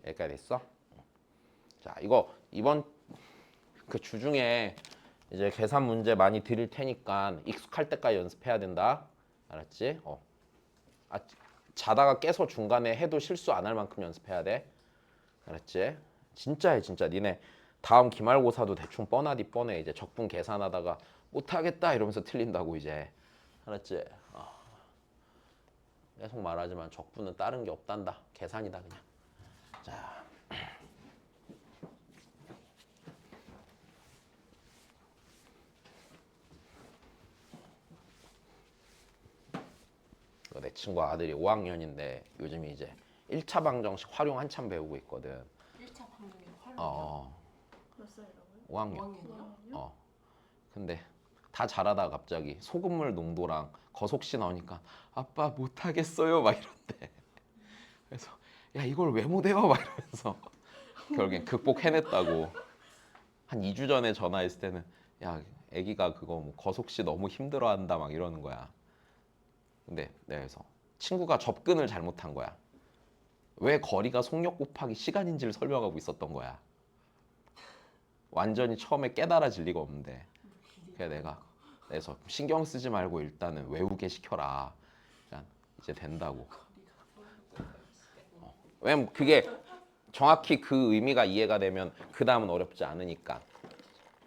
여기까지 됐어? 자, 이거 이번 그 주중에 이제 계산 문제 많이 드릴 테니까 익숙할 때까지 연습해야 된다. 알았지? 자다가 깨서 중간에 해도 실수 안 할 만큼 연습해야 돼. 알았지? 진짜야 진짜. 니네 다음 기말고사도 대충 뻔하디 뻔해. 이제 적분 계산하다가 못하겠다 이러면서 틀린다고 이제. 알았지? 계속 말하지만 적분은 다른 게 없단다. 계산이다 그냥. 자, 내 친구 아들이 5학년인데 요즘 이제 1차 방정식 활용 한참 배우고 있거든. 1차 방정식 활용이요? 몇 살이라고요? 5학년. 5학년이요? 근데 다 잘하다가 갑자기 소금물 농도랑 거속시 나오니까 아빠 못하겠어요 막 이런데. 그래서 야 이걸 왜 못 외워 막 이러면서 결국엔 극복해냈다고. 한 2주 전에 전화했을 때는 야 애기가 그거 뭐 거속시 너무 힘들어한다 막 이러는 거야. 근데 내가 그래서 친구가 접근을 잘못한 거야. 왜 거리가 속력 곱하기 시간인지를 설명하고 있었던 거야. 완전히 처음에 깨달아질 리가 없는데. 그래서 그래서 신경 쓰지 말고 일단은 외우게 시켜라. 그냥 이제 된다고. 왜냐면 그게 정확히 그 의미가 이해가 되면 그 다음은 어렵지 않으니까.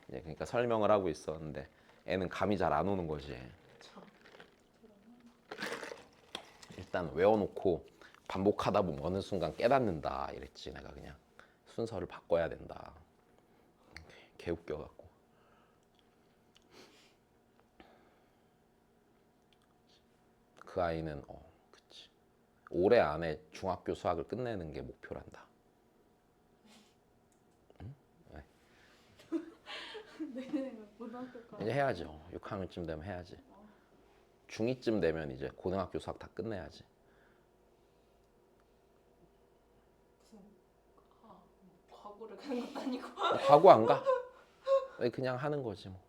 이제 그러니까 설명을 하고 있었는데 애는 감이 잘 안 오는 거지. 일단 외워놓고 반복하다 보면 어느 순간 깨닫는다 이랬지. 내가 그냥 순서를 바꿔야 된다. 개 웃겨갖고. 그 아이는 그치. 올해 안에 중학교 수학을 끝내는 게 목표란다. 응? 왜? 내년에 고등학교까지. 이제 해야죠. 6학년쯤 되면 해야지. 중2쯤 되면 이제 고등학교 수학 다 끝내야지. 과거를 가는 것도 아니고. 과거 안 가. 그냥 하는 거지 뭐.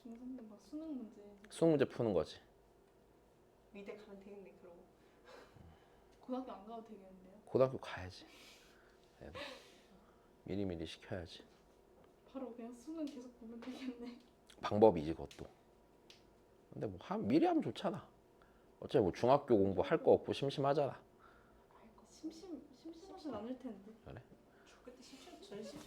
중3때 막 수능 문제 수능 문제 푸는 거지. 미대 가면 되겠네 그러고. 고등학교 안 가도 되겠는데요? 고등학교 가야지. 미리미리 시켜야지. 바로 그냥 수능 계속 보면 되겠네. 방법이지 그것도. 근데 뭐 미리 하면 좋잖아. 어차피 뭐 중학교 공부 할 거 없고 심심하잖아. 심심하진 않을 텐데. 그래? 그때 제일 심심해.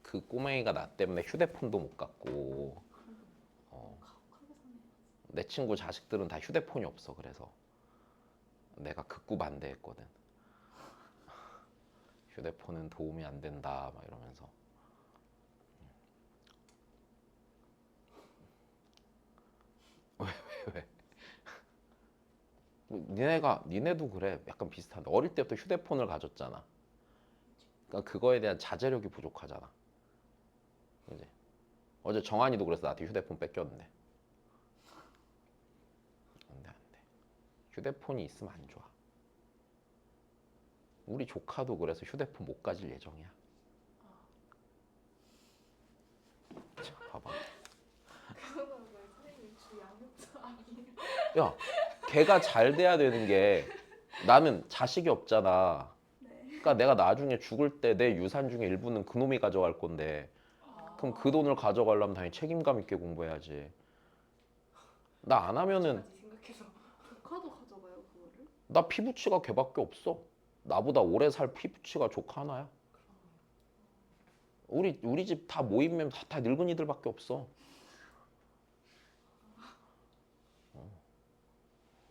그 꼬맹이가 나 때문에 휴대폰도 못 갖고 가혹하게 사네. 내 친구 자식들은 다 휴대폰이 없어. 그래서 내가 극구 반대했거든. 휴대폰은 도움이 안 된다 막 이러면서. 왜? 니네도 그래. 약간 비슷한데 어릴 때부터 휴대폰을 가졌잖아. 그러니까 그거에 대한 자제력이 부족하잖아. 그지? 어제 정한이도 그래서 나한테 휴대폰 뺏겼는데. 안 돼. 휴대폰이 있으면 안 좋아. 우리 조카도 그래서 휴대폰 못 가질 예정이야. 자, 봐봐. 그거는 왜 선생님 주 양육자 아니에요? 야, 걔가 잘 돼야 되는 게 나는 자식이 없잖아. 네. 그러니까 내가 나중에 죽을 때 내 유산 중에 일부는 그놈이 가져갈 건데 그럼 그 돈을 가져가려면 당연히 책임감 있게 공부해야지. 나 안 하면은 까지 생각해서 조카도 가져가요 그거를? 나 피부치가 걔밖에 없어. 나보다 오래 살 피부치가 조카 하나야. 우리 집 다 모이면 다 늙은이들밖에 없어.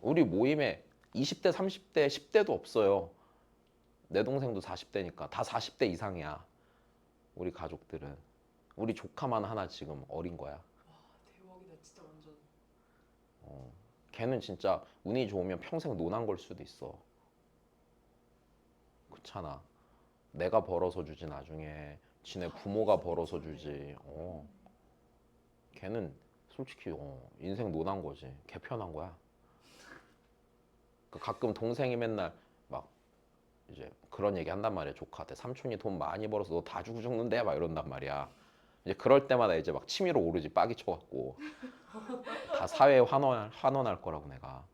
우리 모임에 20대, 30대, 10대도 없어요. 내 동생도 40대니까 다 40대 이상이야. 우리 가족들은. 우리 조카만 하나 지금 어린 거야. 와 대박이다 진짜 완전. 걔는 진짜 운이 좋으면 평생 노난 걸 수도 있어. 그렇잖아. 내가 벌어서 주지 나중에 지네 부모가 벌어서 주지. 걔는 솔직히 인생 노난 거지. 개 편한 거야. 그 가끔 동생이 맨날 막 이제 그런 얘기 한단 말이야. 조카한테 삼촌이 돈 많이 벌어서 너 다 주고 죽는데 막 이런단 말이야. 이제 그럴 때마다 이제 막 치밀어 오르지. 빡이 쳐갖고 다 사회에 환원할 거라고 내가.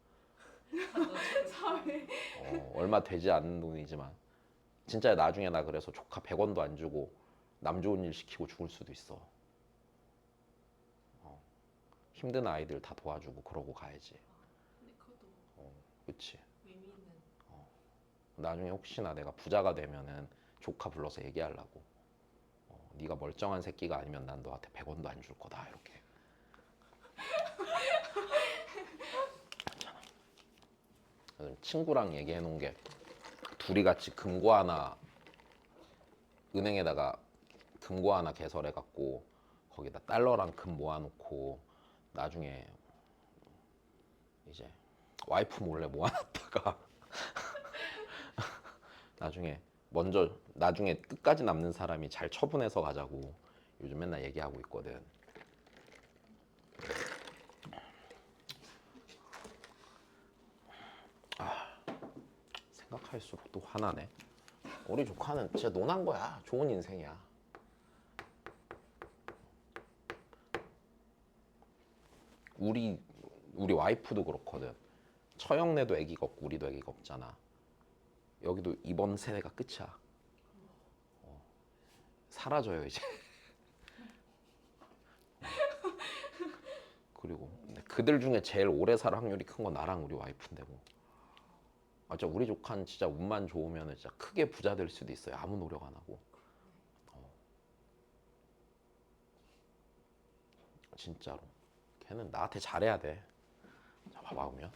사회. 얼마 되지 않는 돈이지만 진짜 나중에 나 그래서 조카 100원도 안 주고 남 좋은 일 시키고 죽을 수도 있어. 힘든 아이들 다 도와주고 그러고 가야지. 근데 그것도 그치? 의미 있는. 나중에 혹시나 내가 부자가 되면은 조카 불러서 얘기하려고. 네가 멀쩡한 새끼가 아니면 난 너한테 100원도 안 줄 거다 이렇게. 괜찮아. 친구랑 얘기해 놓은 게 둘이 같이 금고 하나 은행에다가 금고 하나 개설해 갖고 거기다 달러랑 금 모아놓고 나중에 이제 와이프 몰래 모아놨다가 나중에 끝까지 남는 사람이 잘 처분해서 가자고 요즘 맨날 얘기하고 있거든. 생각할수록 또 화나네. 우리 조카는 진짜 논한 거야. 좋은 인생이야. 우리 와이프도 그렇거든. 처형네도 애기가 없고 우리도 애기가 없잖아. 여기도 이번 세대가 끝이야. 사라져요 이제. 그리고 근데 그들 중에 제일 오래 살 확률이 큰 건 나랑 우리 와이프인데 뭐. 진짜 우리 조카는 진짜 운만 좋으면 진짜 크게 부자 될 수도 있어요. 아무 노력 안 하고. 진짜로. 걔는 나한테 잘해야 돼. 자 봐봐 보면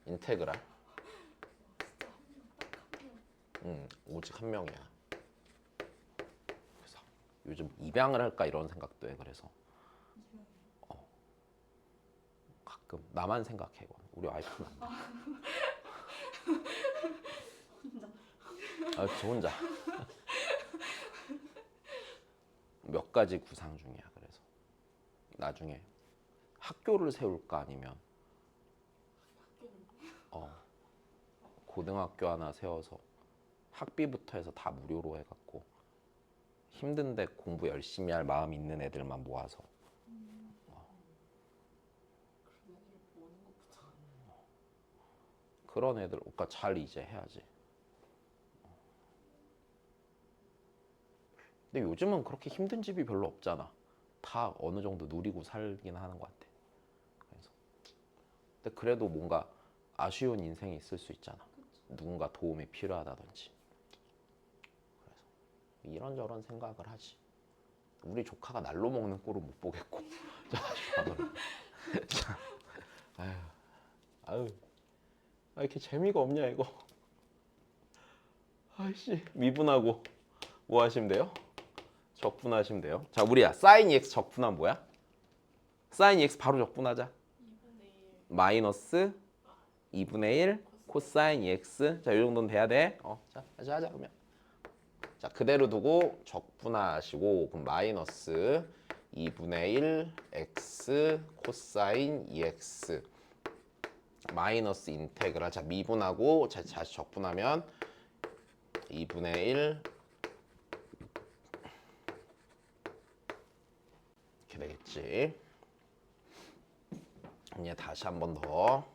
인테그랄. 오직 한 명이야. 그래서 요즘 입양을 할까 이런 생각도 해. 그래서 가끔 나만 생각해. 이건. 우리 와이프는 안 돼. 저 혼자. 몇 가지 구상 중이야. 그래서 나중에 학교를 세울까 아니면 고등학교 하나 세워서 학비부터 해서 다 무료로 해갖고 힘든데 공부 열심히 할 마음 있는 애들만 모아서 그런 애들을 보는 것부터. 그런 애들 오빠 잘 이제 해야지. 근데 요즘은 그렇게 힘든 집이 별로 없잖아. 다 어느 정도 누리고 살긴 하는 것 같아. 그래서 근데 그래도 뭔가 아쉬운 인생이 있을 수 있잖아. 누군가 도움이 필요하다든지. 그래서 이런저런 생각을 하지. 우리 조카가 날로 먹는 꼴은 못 보겠고. 아유, 아유, 이렇게 재미가 없냐 이거. 아이씨, 미분하고 뭐 하시면 돼요? 적분하시면 돼요. 자, 우리야 sin EX 적분하면 뭐야? sin EX 바로 적분하자. 2분의 1. 마이너스 2분의 1 코사인 EX. 자, 이 정도는 돼야 돼. 자, 다시 하자 그러면. 자, 그대로 두고 적분하시고 그럼 마이너스 2분의 1 x 코사인 EX 마이너스 인테그랄. 자, 미분하고 다시 적분하면 2분의 1 이렇게 되겠지. 이제 다시 한 번 더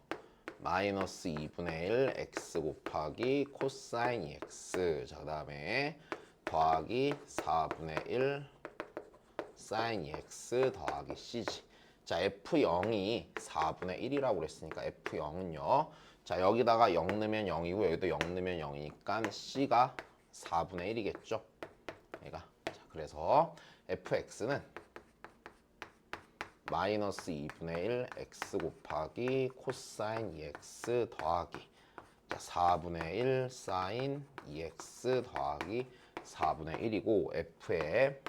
마이너스 2분의 1 x 곱하기 코사인 2x. 자, 그 다음에 더하기 4분의 1 사인 2x 더하기 c지. 자, f0이 4분의 1이라고 그랬으니까 f0은요. 자, 여기다가 0 넣으면 0이고 여기도 0 넣으면 0이니까 c가 4분의 1이겠죠. 얘가. 자, 그래서 fx는 마이너스 2분의 1 x 곱하기 코사인 2x 더하기 자 4분의 1 사인 2x 더하기 4분의 1이고 f에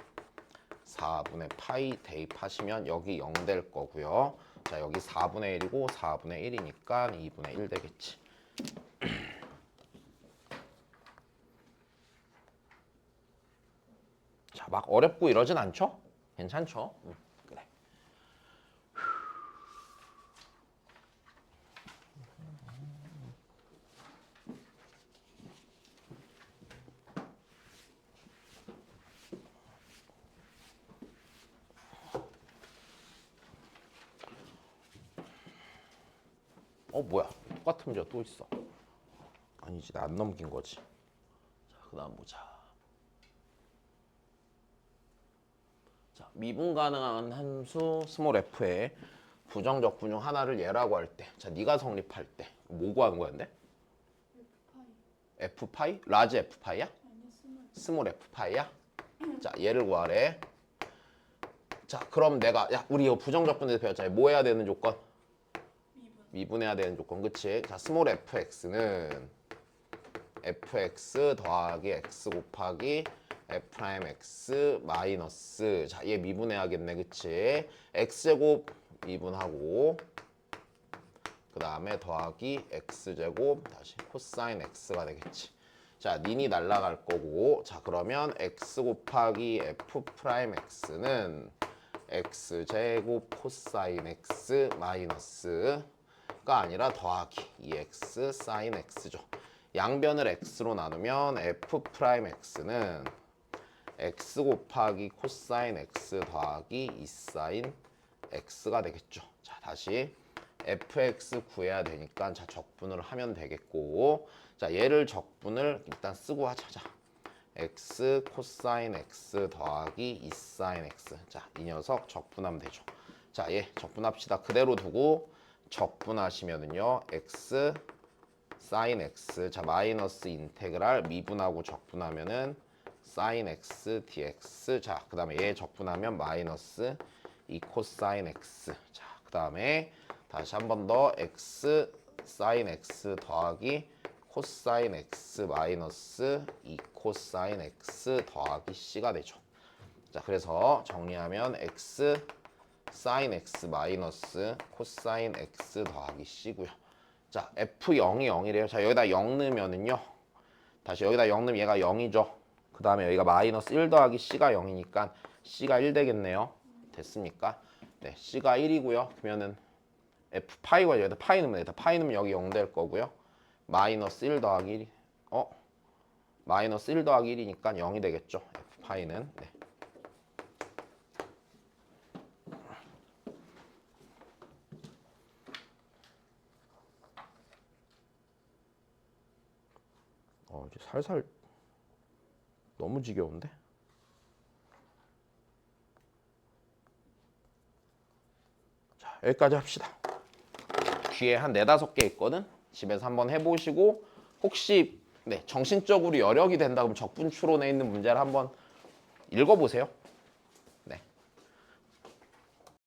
4분의 파이 대입하시면 여기 0 될 거고요. 자, 여기 4분의 1이고 4분의 1이니까 2분의 1 되겠지. 자, 막 어렵고 이러진 않죠? 괜찮죠? 그래. 뭐야? 똑같은 문제가 또 있어. 아니지, 나 안 넘긴 거지. 자, 그 다음 보자. 자, 미분 가능한 함수 스몰 f의 부정적분 중 하나를 얘라고 할 때, 자, 네가 성립할 때 뭐 구하는 거야, 근데? f 파이? 라지 f 파이야? 아니 스몰 f 파이야? 자, 얘를 구하래. 자, 그럼 내가 우리 이거 부정적분에서 배웠잖아. 뭐 해야 되는 조건? 미분해야 되는 조건, 그치? 자, 스몰 fx는 fx 더하기 x 곱하기 f'x 마이너스 자, 얘 미분해야겠네, 그치? x제곱 미분하고 그 다음에 더하기 x제곱 다시 코사인 x가 되겠지. 자, 닌이 날라갈 거고 자, 그러면 x 곱하기 f'x는 x제곱 코사인 x 마이너스가 아니라 더하기 2x 사인 x죠. 양변을 x로 나누면 f'x는 x 곱하기 코사인 x 더하기 2 사인 x가 되겠죠. 자, 다시 fx 구해야 되니까 자, 적분을 하면 되겠고 자, 얘를 적분을 일단 쓰고 하자. 자, x 코사인 x 더하기 2 사인 x 자, 이 녀석 적분하면 되죠. 자, 얘 적분합시다. 그대로 두고 적분하시면은요 x 사인 x 자 마이너스 인테그랄 미분하고 적분하면은 사인 x dx 자 그 다음에 얘 적분하면 마이너스 2 코사인 x 자 그 다음에 다시 한 번 더 x 사인 x 더하기 코사인 x 마이너스 2 코사인 x 더하기 c가 되죠. 자, 그래서 정리하면 x 사인 x 마이너스 코사인 x 더하기 c고요. 자, f0이 0이래요. 자, 여기다 0 넣으면은요. 다시 여기다 0 넣으면 얘가 0이죠. 그 다음에 여기가 마이너스 1 더하기 c가 0이니까 c가 1 되겠네요. 됐습니까? 네, c가 1이고요. 그러면은 f 파이가 여기다 파이 넣으면 되겠다. 파이 넣으면 여기 0 될 거고요. 마이너스 1 더하기 1이 마이너스 1 더하기 1이니까 0이 되겠죠. f 파이는. 네. 이제 살살 너무 지겨운데? 자, 여기까지 합시다. 뒤에 한 4, 5개 있거든? 집에서 한번 해보시고 혹시 정신적으로 여력이 된다 그러면 적분 추론에 있는 문제를 한번 읽어보세요.